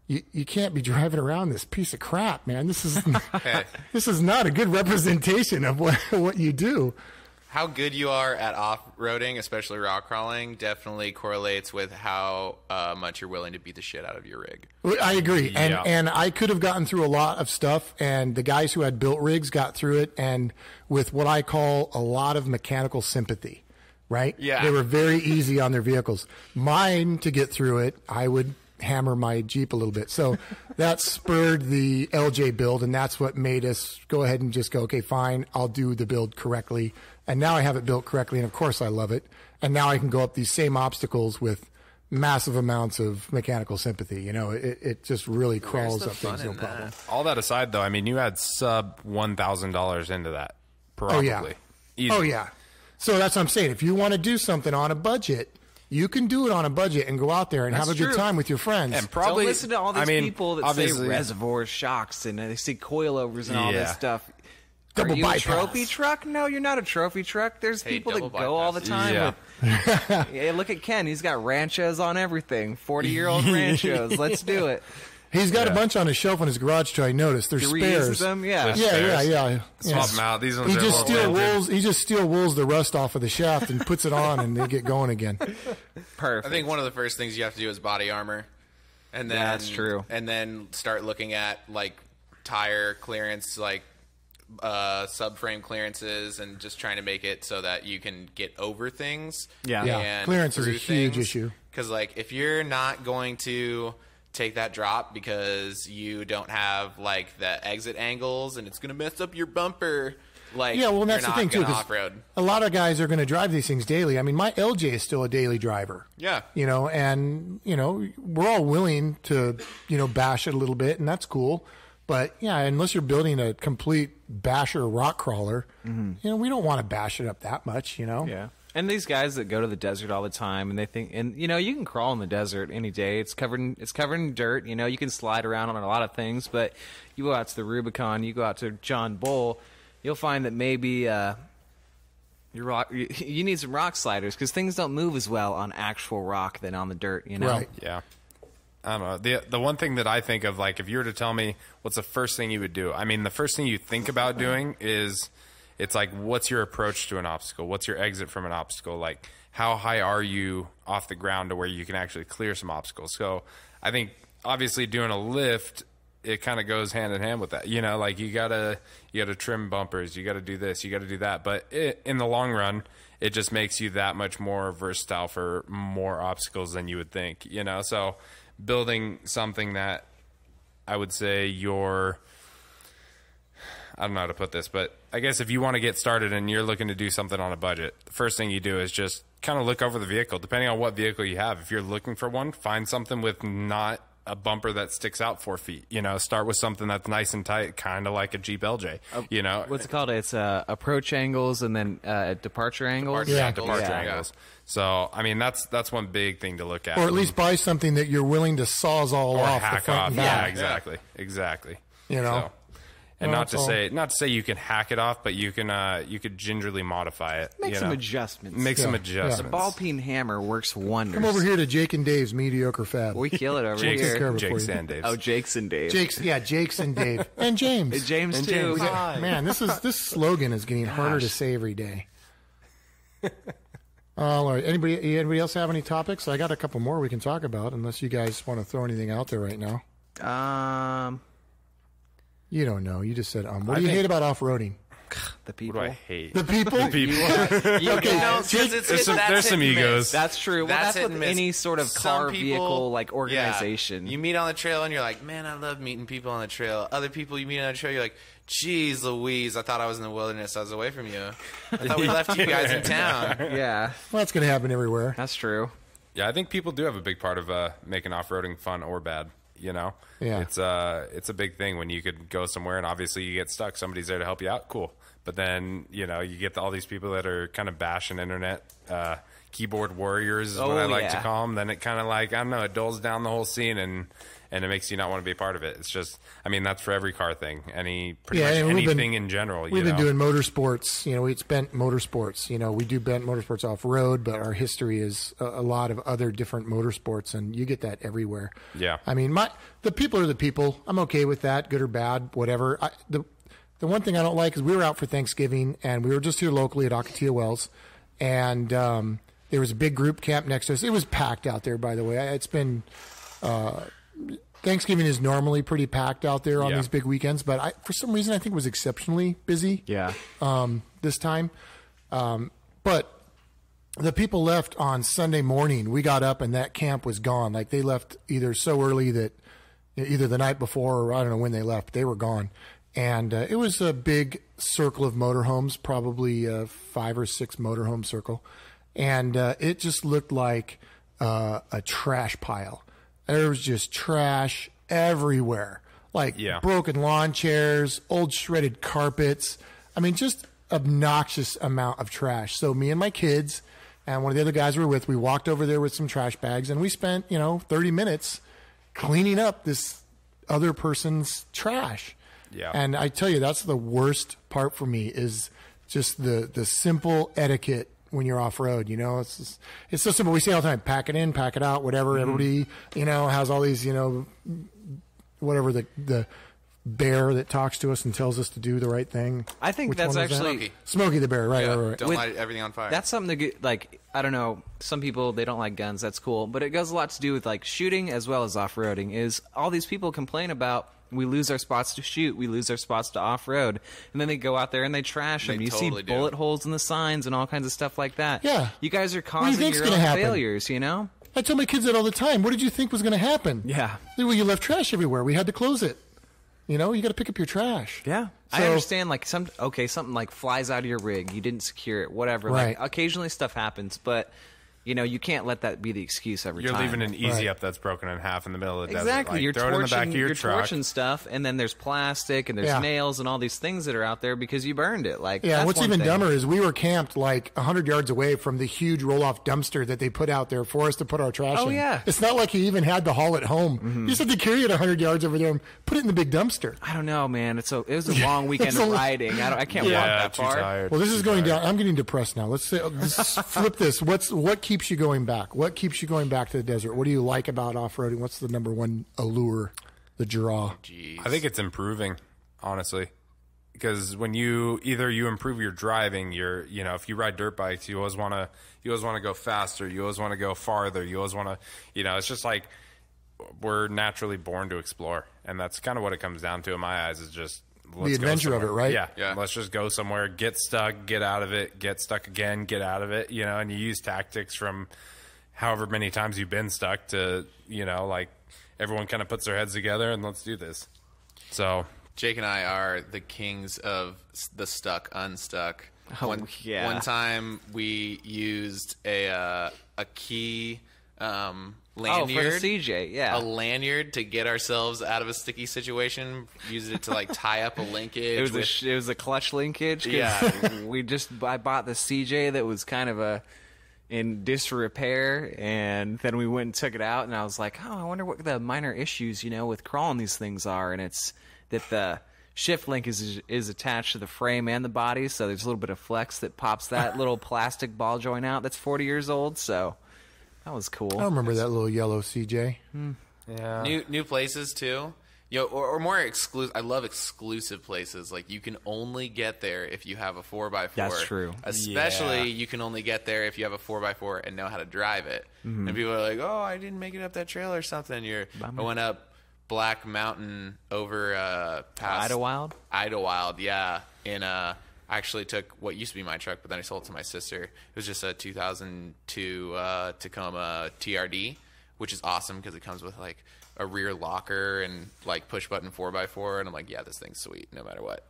You can't be driving around this piece of crap, man. This is this is not a good representation of what you do. How good you are at off-roading, especially rock crawling, definitely correlates with how much you're willing to beat the shit out of your rig. I agree. Yeah. And I could have gotten through a lot of stuff, and the guys who had built rigs got through it, and with what I call a lot of mechanical sympathy, right? Yeah. They were very easy on their vehicles. Mine, to get through it, I would hammer my Jeep a little bit. So that spurred the LJ build, and that's what made us go ahead and just go, okay, fine, I'll do the build correctly. And now I have it built correctly, and of course I love it. And now I can go up these same obstacles with massive amounts of mechanical sympathy. You know, it just really crawls the up things, fun no in problem. that? All that aside, though, I mean, you had sub $1,000 into that, probably. Oh, yeah. Easy. Oh, yeah. So that's what I'm saying. If you want to do something on a budget, you can do it on a budget and go out there and That's have a good true. time with your friends. And probably, Don't listen to all these I mean, people that say obviously- reservoir shocks and they say coilovers and all this Yeah. stuff. Double Are you bypass. a trophy truck? No, you're not a trophy truck. There's Hey, people that double go all the bypass. time Yeah. with. Yeah, look at Ken. He's got ranchos on everything. 40-year-old ranchos. Let's do it. He's got a bunch on his shelf in his garage too, I noticed. There's He reuses spares. them. Yeah. Yeah. Swap them out. These ones He are just a little dented. He just steel wools the rust off of the shaft and puts it on, and they get going again. Perfect. I think one of the first things you have to do is body armor, and then That's true. And then start looking at like tire clearance, like subframe clearances, and just trying to make it so that you can get over things. Yeah. Yeah, clearance is a huge issue. Because like if you're not going to take that drop because you don't have like the exit angles and it's going to mess up your bumper, like Yeah, well, that's you're the thing not too. gonna 'Cause off-road. a lot of guys are going to drive these things daily. I mean, my LJ is still a daily driver. Yeah. You know, and you know, we're all willing to, you know, bash it a little bit, and that's cool. But yeah, unless you're building a complete basher rock crawler, you know, we don't want to bash it up that much. You know. Yeah. And these guys that go to the desert all the time and they think, and you know, you can crawl in the desert any day. It's covered in dirt. You know, you can slide around on a lot of things, but you go out to the Rubicon, you go out to John Bull, you'll find that maybe you need some rock sliders because things don't move as well on actual rock than on the dirt. You know. Right. Yeah. I don't know. The one thing that I think of, like, if you were to tell me what's the first thing you would do, I mean, the first thing you think about doing is, it's like, what's your approach to an obstacle? What's your exit from an obstacle? Like, how high are you off the ground to where you can actually clear some obstacles? So I think, obviously, doing a lift, it kind of goes hand in hand with that. You know, like, you gotta trim bumpers, you gotta do this, you gotta do that. But in the long run, it just makes you that much more versatile for more obstacles than you would think, you know? So building something that I would say I don't know how to put this, but I guess if you want to get started and you're looking to do something on a budget, the first thing you do is just kind of look over the vehicle, depending on what vehicle you have. If you're looking for one, find something with not a bumper that sticks out 4 feet. You know, start with something that's nice and tight, kind of like a Jeep LJ. You know, What's it called? It's approach angles and then departure angles. Departure angles. So, I mean, that's one big thing to look at. Or at least buy something that you're willing to sawzall or off hack the front off. and Yeah, back. exactly. You know? And Well, not to say you can hack it off, but you could gingerly modify it. Make you some know? adjustments. Make some Yeah. adjustments. The ball peen hammer works wonders. Come over here to Jake and Dave's Mediocre Fab. We kill it over Jake's, Take care here. of it for Jake's you. and Dave's. Oh, Jake's and Dave. Jake's and Dave. And James. And James And too. James. Hi. Man, this slogan is getting harder to say every day. All right. Anybody else have any topics? I got a couple more we can talk about, unless you guys want to throw anything out there right now. You don't know. You just said, what do you hate about off-roading? The What people. do I hate? The people? people. There's some egos. That's true. Well, that's hit with and miss. any sort of Some car, people- vehicle, like Yeah. organization. You meet on the trail and you're like, man, I love meeting people on the trail. Other people you meet on the trail, you're like, geez Louise, I thought I was in the wilderness. I was away from you. I thought we left you guys in town. Yeah, Well, that's going to happen everywhere. that's true. Yeah, I think people do have a big part of making off-roading fun or bad. You know, Yeah. it's a big thing when you could go somewhere and obviously you get stuck. Somebody's there to help you out. Cool. But then, you know, you get all these people that are kind of bashing internet, keyboard warriors is what I like to yeah. call them. Then it kind of like, I don't know, it dulls down the whole scene and it makes you not want to be a part of it. It's just, I mean, that's for every car thing, pretty much and we've anything been- in general. We've been doing motorsports. You know, it's Bent Motorsports. You know, we do Bent Motorsports off-road, but our history is a lot of other different motorsports, and you get that everywhere. Yeah. I mean, the people are the people. I'm okay with that, good or bad, whatever. The one thing I don't like is we were out for Thanksgiving, and we were just here locally at Ocotillo Wells, and there was a big group camp next to us. It was packed out there, by the way. It's been Thanksgiving is normally pretty packed out there on Yeah. these big weekends, but for some reason I think it was exceptionally busy Yeah. this time. But the people left on Sunday morning. We got up and that camp was gone. Like they left either so early that either the night before or I don't know when they left. They were gone. And it was a big circle of motorhomes, probably a 5 or 6 motorhome circle. And it just looked like a trash pile. There was just trash everywhere, like broken lawn chairs, old shredded carpets. I mean, just obnoxious amount of trash. So me and my kids and one of the other guys we were with, we walked over there with some trash bags and we spent, 30 minutes cleaning up this other person's trash. Yeah. And I tell you, that's the worst part for me is just the simple etiquette when you're off road. It's so simple. We say all the time, pack it in, pack it out, whatever. Everybody, has all these, whatever the bear that talks to us and tells us to do the right thing. I think Which that's one was that? actually Smokey the Bear, right? Yeah, right. Don't With- light everything on fire. That's something to get, like, I don't know, some people, they don't like guns, that's cool, but it goes a lot to do with, like, shooting as well as off-roading, is all these people complain about, we lose our spots to shoot, we lose our spots to off-road, and then they go out there and they trash them. They You totally see do. bullet holes in the signs and all kinds of stuff like that. Yeah. You guys are do you causing think's your gonna own happen? failures, I tell my kids that all the time. What did you think was going to happen? Yeah. Well, you left trash everywhere. We had to close it. You got to pick up your trash. Yeah. I So- understand, like, something like flies out of your rig, you didn't secure it, whatever. Right. Like, occasionally stuff happens, but, you can't let that be the excuse every You're time. leaving an easy Right. up that's broken in half in the middle of the Exactly. desert. Like, You're throw it in the back of your you're truck. torching stuff, and then there's plastic, and there's Yeah. nails, and all these things that are out there because you burned it. Like, Yeah, that's what's one even thing. dumber is we were camped like 100 yards away from the huge roll-off dumpster that they put out there for us to put our trash Oh, in. yeah. It's not like you even had to haul it home. You just had to carry it 100 yards over there and put it in the big dumpster. I don't know, man. It was a long weekend of riding. I can't walk Yeah, that too far. tired. Well, this is Too going tired. down. I'm getting depressed now. Let's flip this. What keeps you going back? What keeps you going back to the desert? What do you like about off-roading? What's the number one allure, the draw? I think it's improving, honestly, because when you improve your driving, if you ride dirt bikes, you always want to go faster, you always want to go farther, you always want to, it's just like we're naturally born to explore, and that's kind of what it comes down to in my eyes. Is just let's go adventure of somewhere. it, right? Yeah. Let's just go somewhere, get stuck, get out of it, get stuck again, get out of it, and you use tactics from however many times you've been stuck to, like everyone kind of puts their heads together and let's do this. So Jake and I are the kings of the stuck, unstuck. Oh, yeah. One time we used a key lanyard. Oh, for the CJ, yeah. A lanyard to get ourselves out of a sticky situation. Used it to like tie up a linkage. It was a clutch linkage. 'Cause Yeah. I bought the CJ that was kind of in disrepair, and then we went and took it out, and I was like, oh, I wonder what the minor issues, with crawling these things are, and it's that the shift link is attached to the frame and the body, so there's a little bit of flex that pops that little plastic ball joint out that's 40 years old, so that was cool. I remember that little yellow CJ. Yeah. New places too. Or more exclusive. I love exclusive places. Like you can only get there if you have a 4x4. That's true. Especially you can only get there if you have a 4x4 and know how to drive it. And people are like, "Oh, I didn't make it up that trail or something." I went up Black Mountain over past Idlewild, yeah. And I actually took what used to be my truck, but then I sold it to my sister. It was just a 2002 Tacoma TRD, which is awesome because it comes with like a rear locker and like push button 4x4, and I'm like, yeah, this thing's sweet no matter what.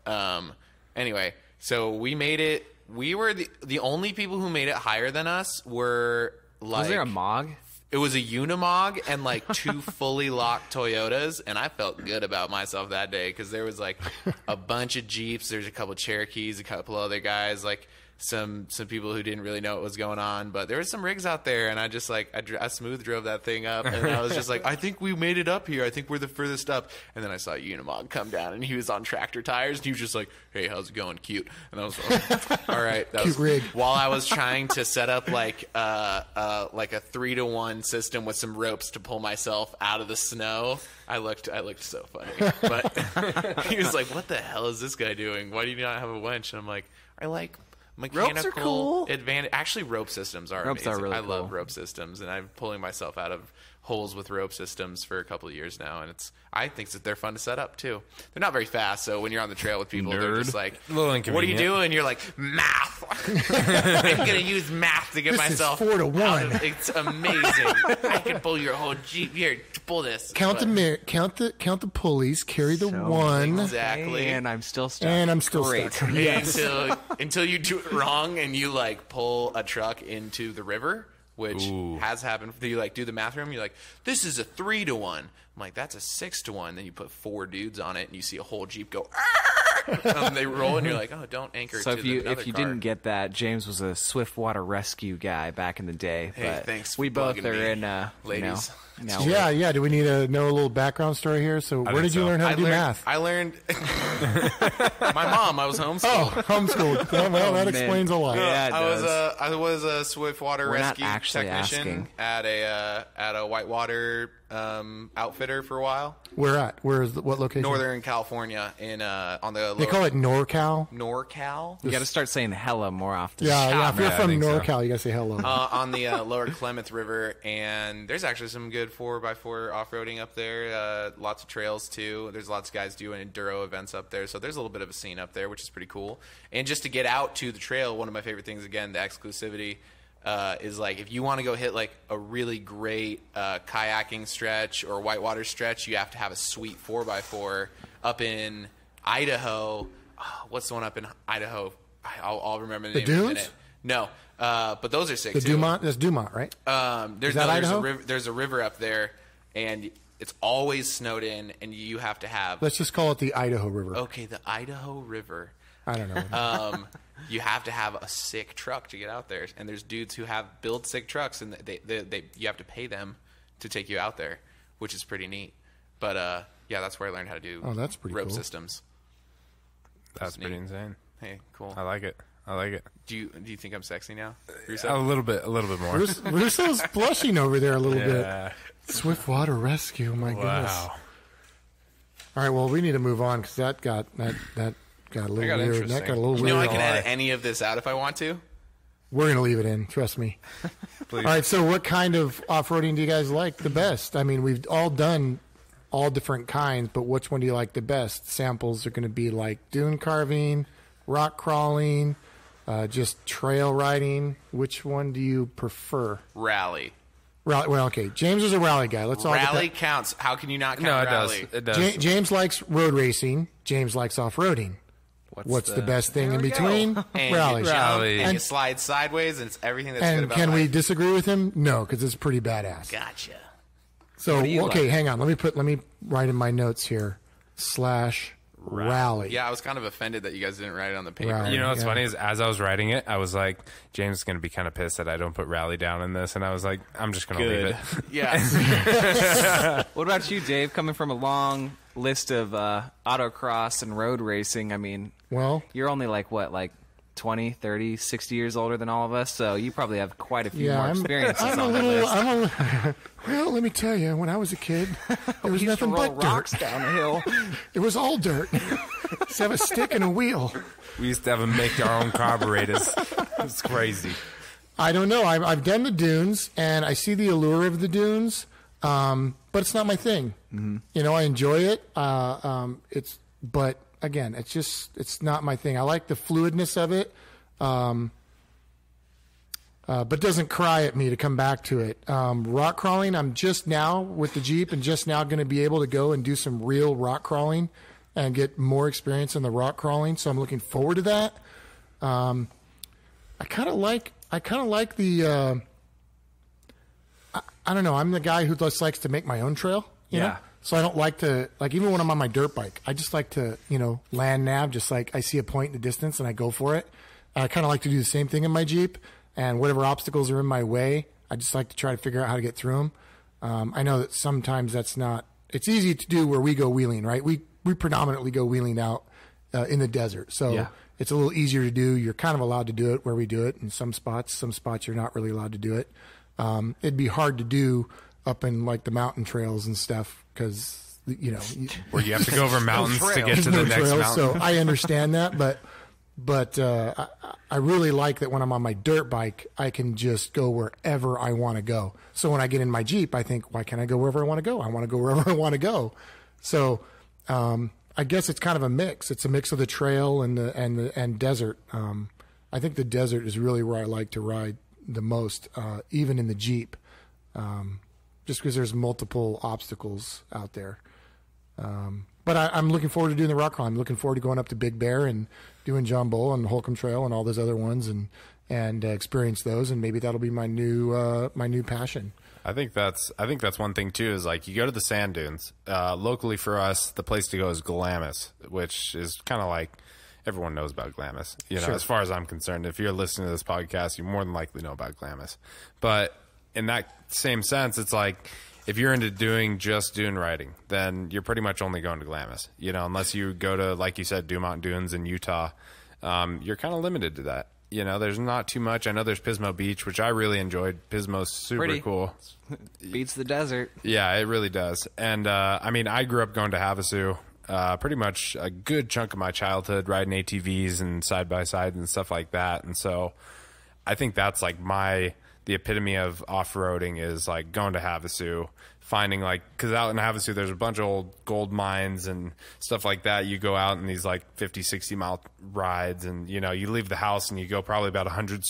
Anyway, so we made it. We were the only people who made it higher than us were like. Was there a MOG? It was a Unimog and like 2 fully locked Toyotas, and I felt good about myself that day because there was like a bunch of Jeeps, there's a couple Cherokees, a couple other guys, like some people who didn't really know what was going on, but there was some rigs out there, and I just like I smooth drove that thing up, and I was just like, I think we made it up here. I think we're the furthest up. And then I saw Unimog come down, and he was on tractor tires, and he was just like, "Hey, how's it going? Cute." And I was like, all right, that Cute was rig. while I was trying to set up like a 3-to-1 system with some ropes to pull myself out of the snow. I looked so funny, but he was like, "What the hell is this guy doing? Why do you not have a winch?" And I'm like, "I like mechanical Ropes are cool. advantage." Actually, rope systems are Ropes are amazing. really I love cool. rope systems, and I'm pulling myself out of holes with rope systems for a couple of years now, and I think that they're fun to set up too. They're not very fast, so when you're on the trail with people, they're just like, A little "What are you inconvenient. doing?" You're like, "Math." I'm gonna use math to get This is myself 4 to 1. out of- It's amazing. I can pull your whole Jeep here. Pull this. Count But- the pulleys, carry the one. Exactly. And I'm still stuck. And I'm still Great. stuck. Yes. until you do it wrong and you like pull a truck into the river, which has happened. You like do the math room. You're like, this is a 3-to-1. I'm like, that's a 6-to-1. Then you put 4 dudes on it, and you see a whole Jeep go. And they roll, and you're like, oh, don't anchor. So to if you another car. didn't get that, James was a Swiftwater rescue guy back in the day. Hey, but thanks we for both plugging are me, in ladies. now Yeah. Do we need to know a little background story here? So where think did you so. learn how to do math? I learned. My mom. I was homeschooled. Homeschooled. Well, that man. explains a lot. Yeah, it does. I was a Swiftwater We're not rescue actually technician asking. at a whitewater outfitter for a while. Where at? What location? Northern California on the They call it NorCal. NorCal. You got to start saying hella more often. Yeah. If you're I from think so. NorCal, you gotta say hello. On the lower Klamath River, and there's actually some good 4x4 off-roading up there. Lots of trails too. There's lots of guys doing enduro events up there, so there's a little bit of a scene up there, which is pretty cool. And just to get out to the trail, one of my favorite things, again, the exclusivity, is like if you want to go hit like a really great kayaking stretch or whitewater stretch, you have to have a sweet 4x4 up in Idaho. What's the one up in Idaho? I'll remember the name in a Dunes? minute. No, but those are sick The too. Dumont. That's Dumont, right? There's that Idaho? there's a river up there, and it's always snowed in, and you have to have Let's just call it the Idaho River. okay the Idaho River. I don't know. You have to have a sick truck to get out there, and there's dudes who build sick trucks, and they you have to pay them to take you out there, which is pretty neat. But yeah, that's where I learned how to do that's pretty rope cool. systems. That's pretty neat. insane. Hey, cool. I like it. Do you think I'm sexy now? A little bit more. Russo's blushing over there a little Yeah. bit. Swiftwater Rescue. My goodness. Wow. All right. Well, we need to move on because that got a little got weird. That interesting. got a little You weird. know I can lie. edit any of this out if I want to. We're gonna leave it in. Trust me. Please. All right. So, what kind of off-roading do you guys like the best? I mean, we've all done all different kinds, but which one do you like the best? Samples are going to be like dune carving, rock crawling, just trail riding. Which one do you prefer? Rally. Rally, well, okay. James is a rally guy. Let's all Rally counts. How can you not count No, it rally? does. It does. James likes road racing. James likes off-roading. What's the best thing in between? And Rally. you jump, Rally. and you slide sideways, and it's everything that's good And about can we life. disagree with him? No, because it's pretty badass. Gotcha. So you okay, like? hang on. Let me write in my notes here. /rally. Yeah, I was kind of offended that you guys didn't write it on the paper. Rally. You know what's Yeah. funny is as I was writing it, I was like, James is going to be kind of pissed that I don't put rally down in this. And I was like, I'm just going to leave Good. it. Yeah. What about you, Dave? Coming from a long list of autocross and road racing, I mean, Well, you're only like 20, 30, 60 years older than all of us, so you probably have quite a few yeah, more experiences I'm a on the little. list. Well, let me tell you, when I was a kid, there was We used to nothing roll but rocks dirt. down the hill. It was all dirt. Just have a stick and a wheel. We used to have them make our own carburetors. It's crazy. I don't know. I've done the dunes, and I see the allure of the dunes, but it's not my thing. Mm-hmm. You know, I enjoy it. But again, it's not my thing. I like the fluidness of it, but doesn't cry at me to come back to it. Rock crawling, I'm just now with the Jeep, and just now going to be able to go and do some real rock crawling and get more experience in the rock crawling. So I'm looking forward to that. I kind of like the. I don't know. I'm the guy who just likes to make my own trail. You know? So I don't like to, like, even when I'm on my dirt bike, I just like to, land nav, just like I see a point in the distance and I go for it. And I kind of like to do the same thing in my Jeep, and whatever obstacles are in my way, I just like to try to figure out how to get through them. I know that sometimes it's easy to do where we go wheeling, right? We predominantly go wheeling out in the desert. So it's a little easier to do. You're kind of allowed to do it where we do it in some spots you're not really allowed to do it. It'd be hard to do up in like the mountain trails and stuff because Where you have to go over mountains to get there's to the no next trails. mountain. So I understand that, but I really like that when I'm on my dirt bike, I can just go wherever I want to go. So when I get in my Jeep, I think, why can't I go wherever I want to go? I want to go wherever I want to go. So I guess it's kind of a mix. It's a mix of the trail and desert. I think the desert is really where I like to ride the most, even in the Jeep, just because there's multiple obstacles out there. But I'm looking forward to doing the rock climb. I'm looking forward to going up to Big Bear and doing John Bull and Holcomb Trail and all those other ones and experience those. And maybe that'll be my new passion. I think that's one thing too, is like you go to the sand dunes. Locally for us, the place to go is Glamis, which is kind of like everyone knows about Glamis. Sure. As far as I'm concerned, if you're listening to this podcast, you more than likely know about Glamis. But in that same sense, it's like if you're into doing just dune riding, then you're pretty much only going to Glamis. Unless you go to, like you said, Dumont Dunes in Utah, you're kind of limited to that. There's not too much. I know there's Pismo Beach, which I really enjoyed. Pismo's super Pretty. cool. Beats the desert. Yeah, it really does. And I grew up going to Havasu. Pretty much a good chunk of my childhood riding ATVs and side by side and stuff like that. And so I think that's like the epitome of off-roading is like going to Havasu, finding because out in Havasu there's a bunch of old gold mines and stuff like that. You go out in these like 50, 60 mile rides, and you leave the house and you go probably about 100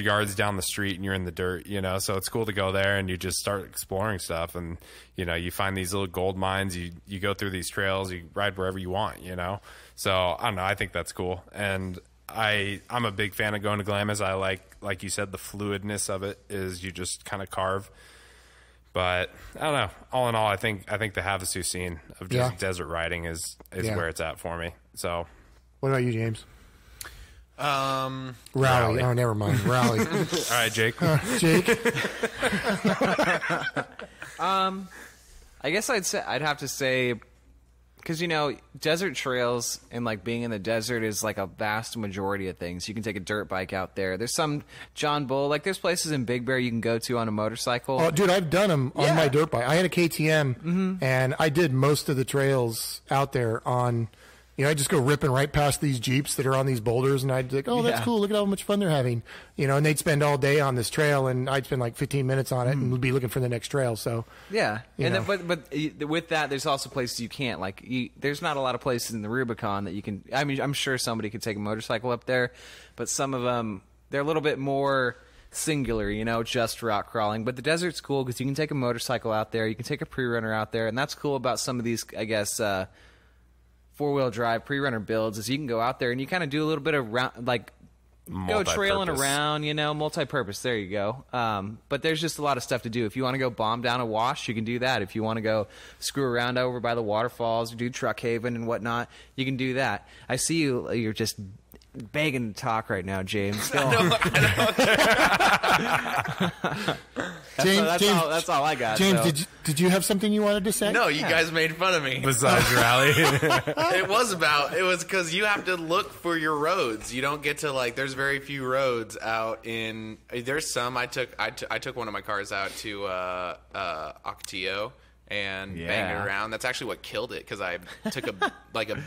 yards down the street and you're in the dirt, so it's cool to go there and you just start exploring stuff, and you find these little gold mines, you go through these trails, you ride wherever you want, so I don't know, I think that's cool. And I'm a big fan of going to Glamis. I like you said, the fluidness of it is you just kind of carve. But I don't know. All in all, I think the Havasu scene of just desert riding is where it's at for me. So, What about you, James? Rally. Rally. Oh, never mind. Rally. all right, Jake. Jake? I guess I'd have to say, because desert trails and like being in the desert is like a vast majority of things. You can take a dirt bike out there. There's some John Bull, like there's places in Big Bear you can go to on a motorcycle. Oh, dude, I've done them on my dirt bike. I had a KTM, and I did most of the trails out there on. I just go ripping right past these Jeeps that are on these boulders, and I'd be like, oh, that's cool. Look at how much fun they're having. And they'd spend all day on this trail, and I'd spend like 15 minutes on it and be looking for the next trail. So yeah. And then, but with that, there's also places you can't. There's not a lot of places in the Rubicon that you can. I mean, I'm sure somebody could take a motorcycle up there, but some of them, they're a little bit more singular, just rock crawling. But the desert's cool because you can take a motorcycle out there, you can take a pre-runner out there, and that's cool about some of these, I guess, four-wheel drive pre-runner builds is you can go out there and you kind of do a little bit of go trailing around, multi-purpose. There you go. But there's just a lot of stuff to do. If you want to go bomb down a wash, you can do that. If you want to go screw around over by the waterfalls or do Truck Haven and whatnot, you can do that. I see you're just begging to talk right now, James. Go on. That's all I got. James, so. did you have something you wanted to say? No, you guys made fun of me. Besides rally. It was because you have to look for your roads. You don't get to there's very few roads out in, there's some. I took one of my cars out to Ocotillo and banged it around. That's actually what killed it, because I took a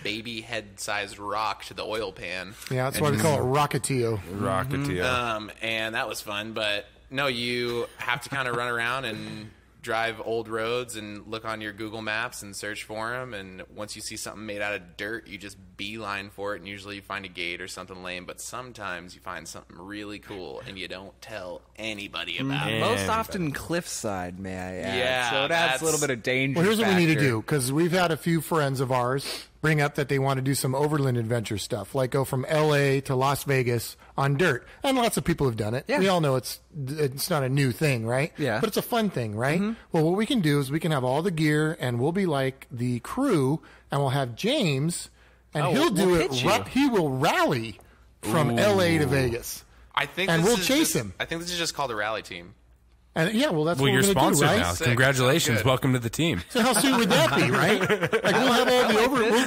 baby head sized rock to the oil pan. Yeah, that's why we call it Rocketillo. Rocketillo. And that was fun, but no, you have to kind of run around and drive old roads and look on your Google Maps and search for them. And once you see something made out of dirt, you just beeline for it. And usually you find a gate or something lame. But sometimes you find something really cool and you don't tell anybody about it. Most often cliffside, may I add. Yeah, so it adds a little bit of danger. Well, here's what we need to factor. do, because we've had a few friends of ours bring up that they want to do some overland adventure stuff, like go from L.A. to Las Vegas on dirt. And lots of people have done it. Yeah. We all know it's not a new thing, right? Yeah. But it's a fun thing, right? Well, what we can do is we can have all the gear, and we'll be like the crew, and we'll have James, and he'll do we'll it. pitch you. He will rally from L.A. to Vegas. I think And this we'll is chase just- him. I think this is just called a rally team. And yeah, well, that's Well, what you're we're going to do, sponsored right? now. Sick. Congratulations. Good. Welcome to the team. So how sweet would that be, right? Like we'll have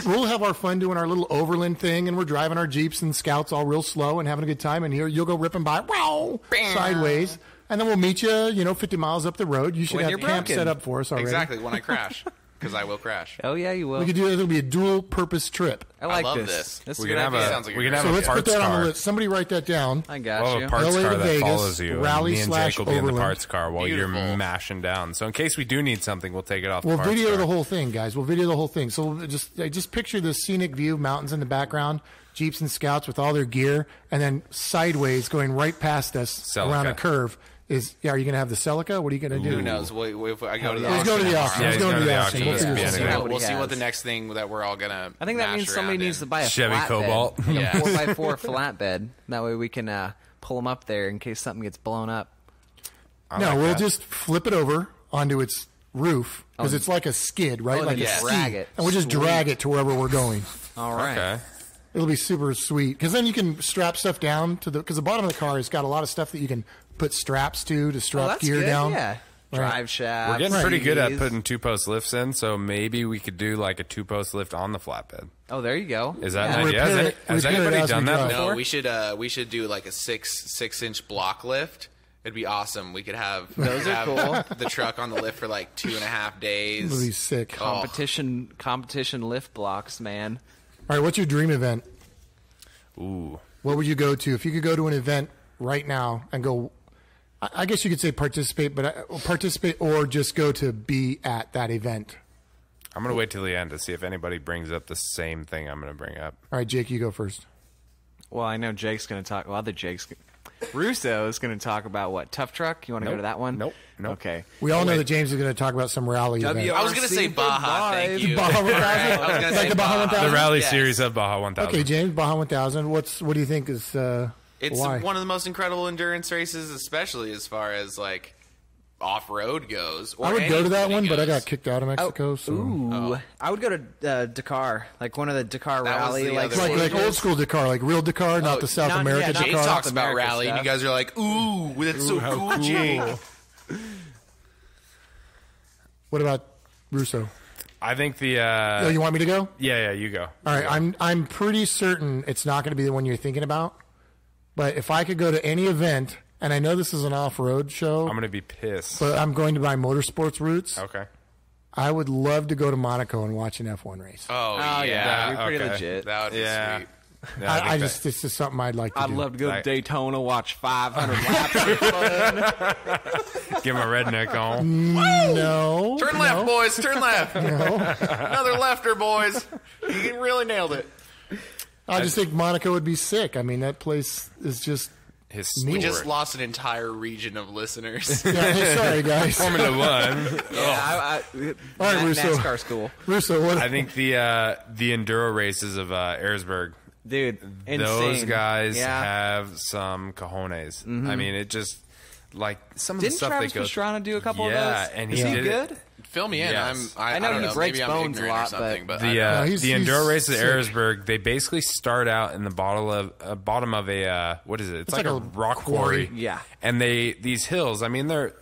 all we'll have our fun doing our little overland thing, and we're driving our Jeeps and Scouts all real slow and having a good time. And here you'll go ripping by, wow, sideways, and then we'll meet you, 50 miles up the road. You should When have you're camp broken. set up for us already. Exactly, when I crash. Because I will crash. Oh, yeah, you will. We could do it'll be a dual purpose trip. I like love this. this. is We a can good have idea. Sounds like a we can great have So a let's put parts that on car. the list. Somebody write that down. I got We'll you. have a parts LA car to that Vegas, follows you. rally and me and slash Jake will be in the overland. parts car while Beautiful. you're mashing down. So in case we do need something, we'll take it off We'll the parts video car. the whole thing, guys. We'll video the whole thing. So just picture the scenic view, mountains in the background, Jeeps and Scouts with all their gear, and then sideways going right past us around a Celica. curve. Are you going to have the Celica? What are you going to do? Who knows? If I go to the Let's go to the auction. Yeah, Let's he's go going to to the the auction. auction. We'll He's figure being something a out. guy. We'll he see what has. the next thing that we're all gonna. I think that means somebody needs to buy a Chevy flatbed. Cobalt. Like Yeah. a 4x4 flatbed. That way we can pull them up there in case something gets blown up. No, like we'll that. just flip it over onto its roof because it's like a skid, right? Oh, like then a just ski. drag it. And we'll just drag it to wherever we're going. All right. Okay. It'll be super sweet because then you can strap stuff down to because the bottom of the car has got a lot of stuff that you can put straps to Oh, strap that's gear good. down. Yeah. Drive shaft. We're getting pretty good at skis. putting two-post lifts in, so maybe we could do like a two-post lift on the flatbed. Oh, there you go. Is that Yeah. an idea? Repair it- Has repair it anybody as done we that drive. before? No, we should do like a 6-inch block lift. It'd be awesome. We could have Those are cool. the truck on the lift for like 2.5 days. It'll be sick. Oh. Competition lift blocks, man. All right, what's your dream event? Ooh. What would you go to if you could go to an event right now and go? I guess you could say participate, but participate or just go to be at that event. I'm going to wait till the end to see if anybody brings up the same thing I'm going to bring up. All right, Jake, you go first. Well, I know Jake's going to talk. Well, other Jake's. Russo is going to talk about what? Tough Truck? You want to go Nope. to that one? Nope. Okay. We all know that James is going to talk about some rally event. I was going to say Baja. Thank you. Baja 1000? I was going to Like say the Baja 1000? The rally Yes. series of Baja 1000. Okay, James, Baja 1000. What do you think is It's why? one of the most incredible endurance races, especially as far as like off-road goes. Or I would go to that anything one, but I goes. got kicked out of Mexico. So. Ooh. I would go to Dakar, like one of the Dakar That was rally, the like other one. Like old school Dakar, like real Dakar, not the South not- America yeah, not Jake Dakar. talks about America rally, and you stuff. guys are like, "Ooh, that's so how cool, cool." Jake." What about Russo? I think the... Oh, you want me to go? yeah, you go. All right, I'm pretty certain it's not going to be the one you're thinking about. But if I could go to any event, and I know this is an off-road show, I'm going to be pissed. but I'm going to buy motorsports routes. Okay. I would love to go to Monaco and watch an F1 race. Oh, Oh, yeah. yeah. That'd be pretty okay. legit. That would be Yeah. sweet. Yeah, I think just this is something I'd like to I'd do. love to go to Like- Daytona, watch 500 laps of fun. that- Get my redneck on. No, Turn left, boys. Turn left. Another lefter, boys. You really nailed it. I just think Monaco would be sick. I mean, that place is just We sport. just lost an entire region of listeners. Yeah, hey, sorry, guys. Formula One. Yeah, All right, Russo. NASCAR school. Russo, what? I think the enduro races of Ayersburg, Dude, insane. those guys Yeah. have some cojones. I mean, it just like some of Didn't the stuff Travis they go. Pastrana do a couple of Yeah, those? and Is he he did it. good? Fill me in. Yes. I know don't he know. breaks Maybe I'm bones a ignorant lot, or something, but The he's enduro race at sick. Ayersburg, they basically start out in the bottom of a what is it? It's like a rock quarry. Yeah. And these hills. I mean, they're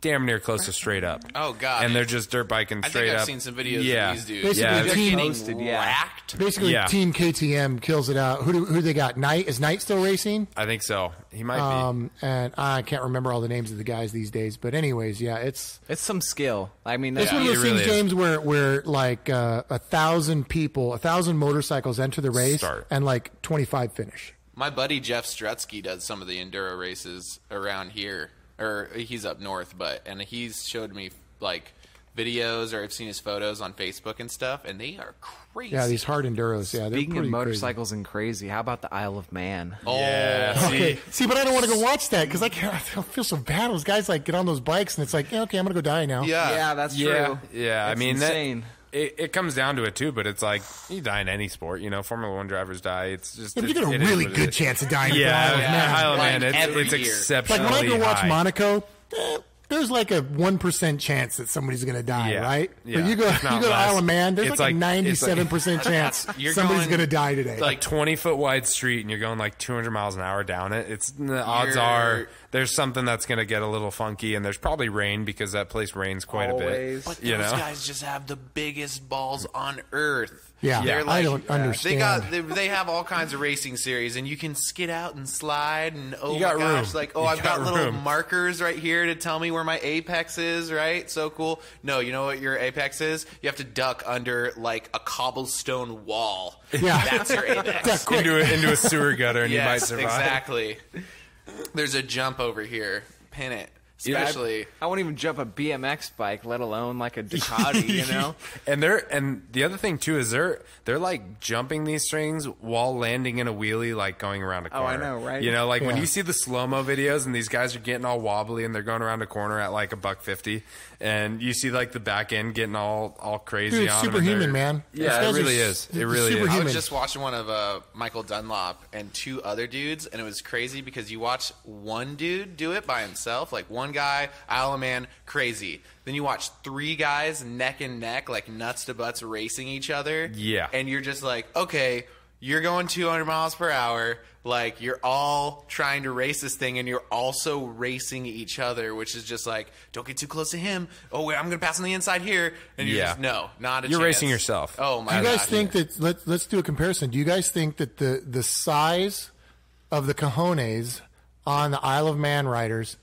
damn near close to straight up. Oh, God. And they're just dirt biking I straight think I've up. seen some videos Yeah. of these dudes. Basically, Yeah, the they're team, Posted, yeah. whacked. basically Yeah. Team KTM kills it out. Who they got? Knight? Is Knight still racing? I think so. He might be. And I can't remember all the names of the guys these days. But anyways, yeah, it's It's some skill. I mean, it's that's one of it those really things, is. James, where like 1,000 people, 1,000 motorcycles enter the race, Start. and like 25 finish. My buddy Jeff Strutsky does some of the enduro races around here, or he's up north, and he's showed me like videos, or I've seen his photos on Facebook and stuff, and they are crazy. Yeah, these hard enduros. Yeah, they're Speaking pretty of motorcycles and crazy, how about the Isle of Man? Yeah. Crazy. See, Okay, see, but I don't want to go watch that because I feel so bad. Those guys like get on those bikes and it's like, yeah, okay, I'm gonna go die now. Yeah. That's yeah, true. yeah. I It's mean, insane. It comes down to it too, but it's like you die in any sport. You know, Formula One drivers die. It's just Yeah, but you got a it is really what it good is. chance of dying. Yeah, with the Isle of Man. Isle of Like Man, every it's year. exceptionally Like when I go watch high. Monaco, there's like a 1% chance that somebody's going to die, Yeah. right? Yeah. But you go If not to less. Isle of Man, there's It's like a like- it's like- 97% chance You're somebody's going- going to die today. Like 20-foot wide street, and you're going like 200 miles an hour down it. The odds are there's something that's going to get a little funky, and there's probably rain because that place rains quite Always. a bit. But you those know, guys just have the biggest balls on earth. Yeah. They're I don't understand. They have all kinds of racing series, and you can skid out and slide, and oh You my got gosh, room. like You I've got got little room. markers right here to tell me where my apex is. Right, so cool. No, you know what your apex is? You have to duck under like a cobblestone wall. Yeah. That's your apex. Yeah, quick. into a sewer gutter, and you might Yes, survive. exactly. There's a jump over here. Pin it. Especially. I won't even jump a BMX bike, let alone like a Ducati, you know? And the other thing too is they're like jumping these strings while landing in a wheelie, like going around a corner. Oh, I know, right? You know, like when Yeah. you see the slow mo videos and these guys are getting all wobbly and they're going around a corner at like $150, and you see like the back end getting all crazy. Dude, it's on them, and superhuman, they're- man. Yeah, Those it guys are really s- is. It they're really is. I superhuman. was just watching one of Michael Dunlop and two other dudes, and it was crazy because you watch one dude do it by himself, like one guy, Isle of Man, crazy. Then you watch three guys neck and neck, like nuts to butts, racing each other. Yeah. And you're just like, okay, you're going 200 miles per hour. Like, you're all trying to race this thing, and you're also racing each other, which is just like, don't get too close to him. Oh, wait, I'm going to pass on the inside here. And you're Yeah. just, no, not a You're chance. racing yourself. Oh, my Do you God. guys think that let's do a comparison? Do you guys think that the size of the cojones on the Isle of Man riders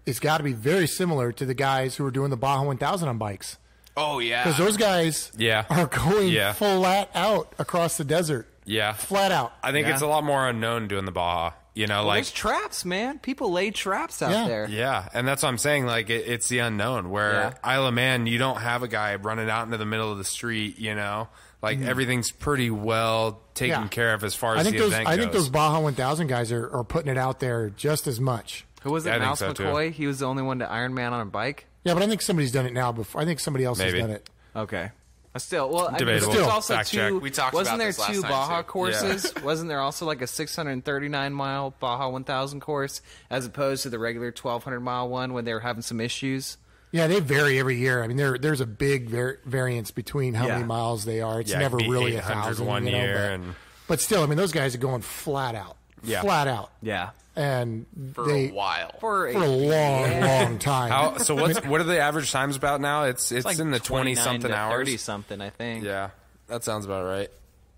it's got to be very similar to the guys who are doing the Baja 1000 on bikes? Oh, yeah. Because those guys Yeah. are going Yeah. flat out across the desert. Yeah. Flat out. I think it's a lot more unknown doing the Baja. You know, Well, like there's traps, man. People lay traps out Yeah. there. yeah, and that's what I'm saying. Like it's the unknown. Where Yeah. Isle of Man, you don't have a guy running out into the middle of the street. You know, like everything's pretty well taken Yeah. care of as far as I think the those event I goes. think those Baja 1000 guys are putting it out there just as much. Who was it? Yeah, I think Mouse so, too. McCoy? He was the only one to Iron Man on a bike? Yeah, but I think somebody's done it now before. I think somebody else Maybe. has done it. Okay. Still, well, Debatable. there's also Fact two. check. We talked wasn't about there this last two night, Baja too. courses? Wasn't there also like a 639-mile Baja 1000 course as opposed to the regular 1,200-mile one when they were having some issues? Yeah, they vary every year. I mean, there's a big variance between how Yeah. many miles they are. It's Yeah, it never could be really 800 1,000 one you know, year, but, and but still, I mean, those guys are going flat out, Yeah. flat out, Yeah. and For they a while. For for a long time. how, so what are the average times about now? It's like in the 29 20-something to hours. 30-something, I think. Yeah, that sounds about right.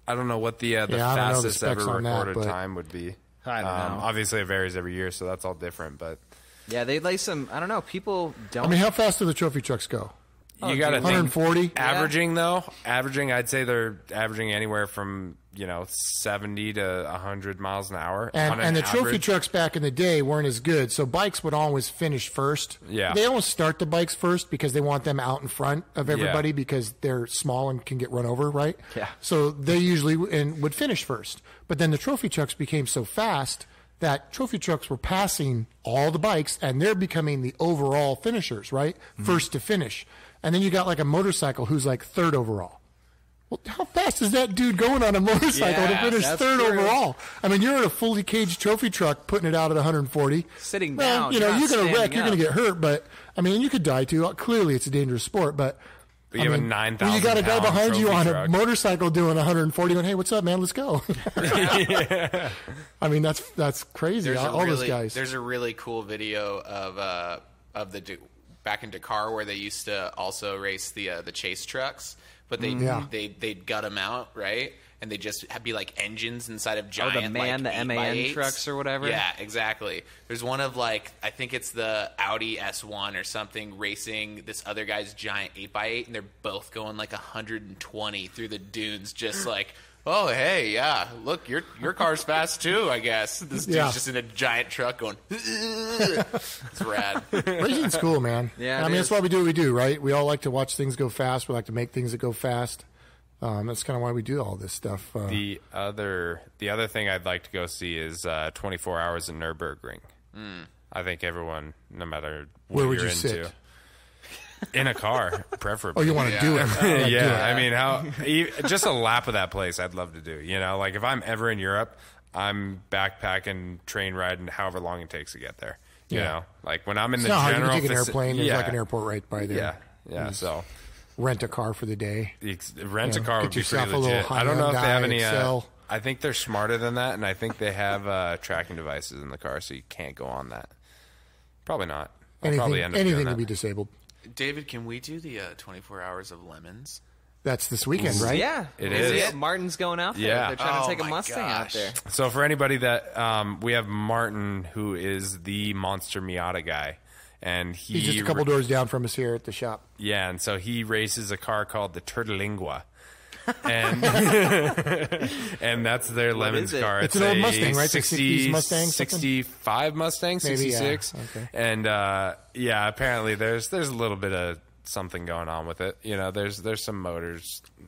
I don't know what the I don't know the fastest specs ever on that, recorded but- time would be. I don't know. Obviously, it varies every year, so that's all different. But Yeah, they lay some, I don't know, people don't. I mean, how fast do the trophy trucks go? you got to think 140. averaging though. Averaging, I'd say they're averaging anywhere from 70 to 100 miles an hour. on And an the trophy average. trucks back in the day weren't as good, so bikes would always finish first. Yeah. They always start the bikes first because they want them out in front of everybody Yeah. because they're small and can get run over, right? Yeah. So they usually would finish first. But then the trophy trucks became so fast that trophy trucks were passing all the bikes, and they're becoming the overall finishers, right? First to finish. And then you got like a motorcycle who's like third overall. Well, how fast is that dude going on a motorcycle to finish third overall? I mean, you're in a fully caged trophy truck putting it out at 140. Sitting well, down. you know, you're going to wreck. You're up. going to get hurt. But, I mean, you could die too. Clearly, it's a dangerous sport. But you have a 9,000 when you got a guy behind you on truck. a motorcycle doing 140 going, hey, what's up, man? Let's go. I mean, that's crazy. All those guys. There's a really cool video of the back in Dakar where they used to also race the chase trucks. But they'd gut them out, right? And they'd just be like engines inside of giant, the like, MAN trucks or whatever? Yeah, exactly. There's one of like, I think it's the Audi S1 or something racing this other guy's giant 8x8, and they're both going like 120 through the dunes, just like, oh, hey, yeah, look, your car's fast too, I guess. This dude's just in a giant truck going, it's rad. Racing's cool, man. Yeah, I mean, that's why we do what we do, right? We all like to watch things go fast. We like to make things that go fast. That's kind of why we do all this stuff. The other thing I'd like to go see is 24 Hours in Nürburgring. I think everyone, no matter what Where would you're you into, sit? in a car, preferably. Oh, you want to do it? Yeah, I mean, just a lap of that place, I'd love to do. You know, like if I'm ever in Europe, I'm backpacking, train riding, however long it takes to get there. You know, like when I'm in the not hard. general, You can take an airplane. There's like an airport right by there. Yeah. So rent a car for the day. Rent a car would be pretty legit. I don't know if they have any. I think they're smarter than that, and I think they have tracking devices in the car, so you can't go on that. Probably not. Anything to be disabled. David, can we do the 24 Hours of Lemons? That's this weekend, right? Yeah, it is. Martin's going out there. Yeah. They're trying to take a Mustang out there. So for anybody that we have Martin, who is the Monster Miata guy, and he's just a couple doors down from us here at the shop. Yeah, and so he races a car called the Turtolingua. And and that's their Lemons car. It's an old Mustang, right? 60s Mustang, 65 Mustang, 66. Maybe, yeah. Okay. And apparently there's a little bit of something going on with it. You know, there's some motor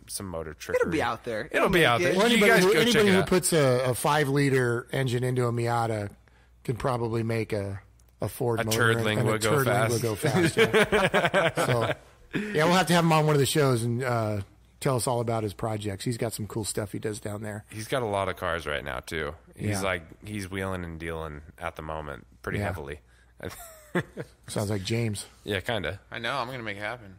trickery. It'll be out there. It'll be out there. Well, You guys go check anybody it who out. puts a 5-liter engine into a Miata can probably make a Ford motor. Turtling would go fast. Yeah. So, yeah, we'll have to have him on one of the shows and tell us all about his projects. He's got some cool stuff he does down there. He's got a lot of cars right now too. He's wheeling and dealing at the moment pretty heavily. Sounds like James. Yeah, kind of. I know. I'm going to make it happen.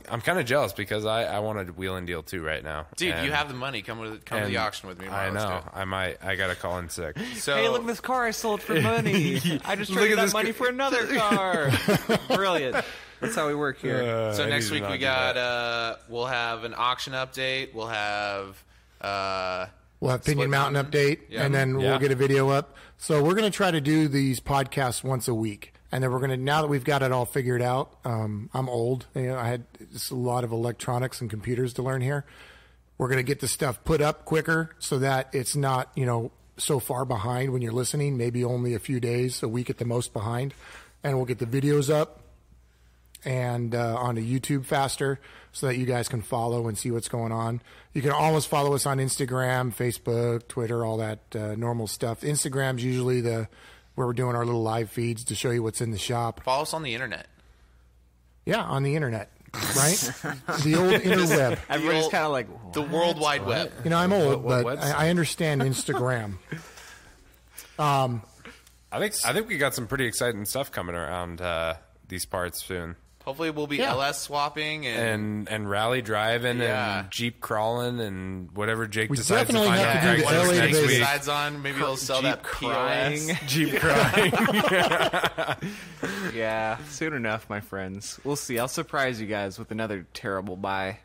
I'm kind of jealous because I want to wheel and deal too right now. Dude, you have the money. Come to the auction with me. I know. I got to call in sick. So, hey, look at this car I sold for money. I just traded that money for another car. Brilliant. That's how we work here. So next week we got we'll have an auction update. We'll have Pinion Mountain update, and then we'll get a video up. So we're going to try to do these podcasts once a week. And then we're going to, now that we've got it all figured out, I'm old. You know, I had just a lot of electronics and computers to learn here. We're going to get the stuff put up quicker so that it's not, you know, so far behind when you're listening, maybe only a few days, a week at the most behind. And we'll get the videos up and onto YouTube faster so that you guys can follow and see what's going on. You can always follow us on Instagram, Facebook, Twitter, all that normal stuff. Instagram's usually where we're doing our little live feeds to show you what's in the shop. Follow us on the internet. Yeah, on the internet, right? The old interweb. Everybody's kind of like, the World Wide Web. You know, I'm old, but website? I understand Instagram. I think we got some pretty exciting stuff coming around these parts soon. Hopefully we'll be LS swapping and rally driving and Jeep crawling and whatever Jake We decides to definitely find have out to do the LA next to week. Vegas. decides on. Maybe they'll sell that crying. POS. Jeep crying. yeah, soon enough, my friends. We'll see. I'll surprise you guys with another terrible buy.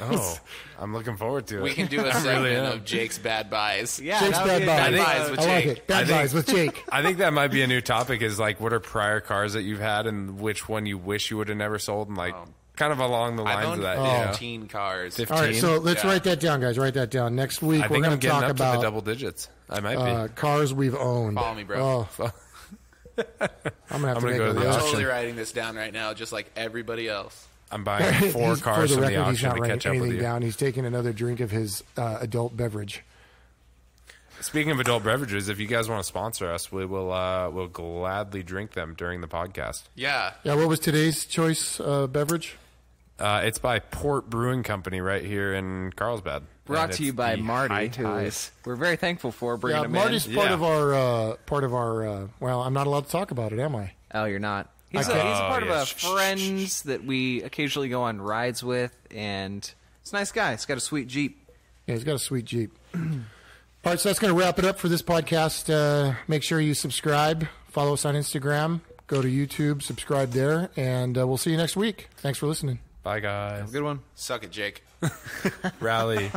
Oh, I'm looking forward to it. We can do a segment of Jake's bad buys. Yeah, Jake's bad Bad buys. buys with I like Jake. it. Bad buys with Jake. I think that might be a new topic is like what are prior cars that you've had and which one you wish you would have never sold and like kind of along the I've lines owned of that. You know? 15 cars. 15. All right, so let's Yeah. write that down, guys. Write that down. Next week, I we're think going I'm to getting talk up to the about double digits. I might be. cars we've owned. Follow me, bro. Oh, I'm going to have to gonna make go a to the list. auction. Totally writing this down right now, just like everybody else. I'm buying 4 He's- cars for from the the record, he's auction not to writing catch up with anything you. down. He's taking another drink of his adult beverage. Speaking of adult beverages, if you guys want to sponsor us, we'll gladly drink them during the podcast. Yeah. Yeah, what was today's choice beverage? It's by Port Brewing Company right here in Carlsbad. Brought And to you it's by the Marty, High who Tide. is we're very thankful for bringing Yeah, him Marty's in. part Yeah. of our. Well, I'm not allowed to talk about it, am I? Oh, you're not. He's a Okay. part of yeah. a friends that we occasionally go on rides with, and it's a nice guy. He's got a sweet Jeep. Yeah, he's got a sweet Jeep. All right, so that's going to wrap it up for this podcast. Make sure you subscribe, follow us on Instagram, go to YouTube, subscribe there, and we'll see you next week. Thanks for listening. Bye, guys. Good one. Suck it, Jake. Rally.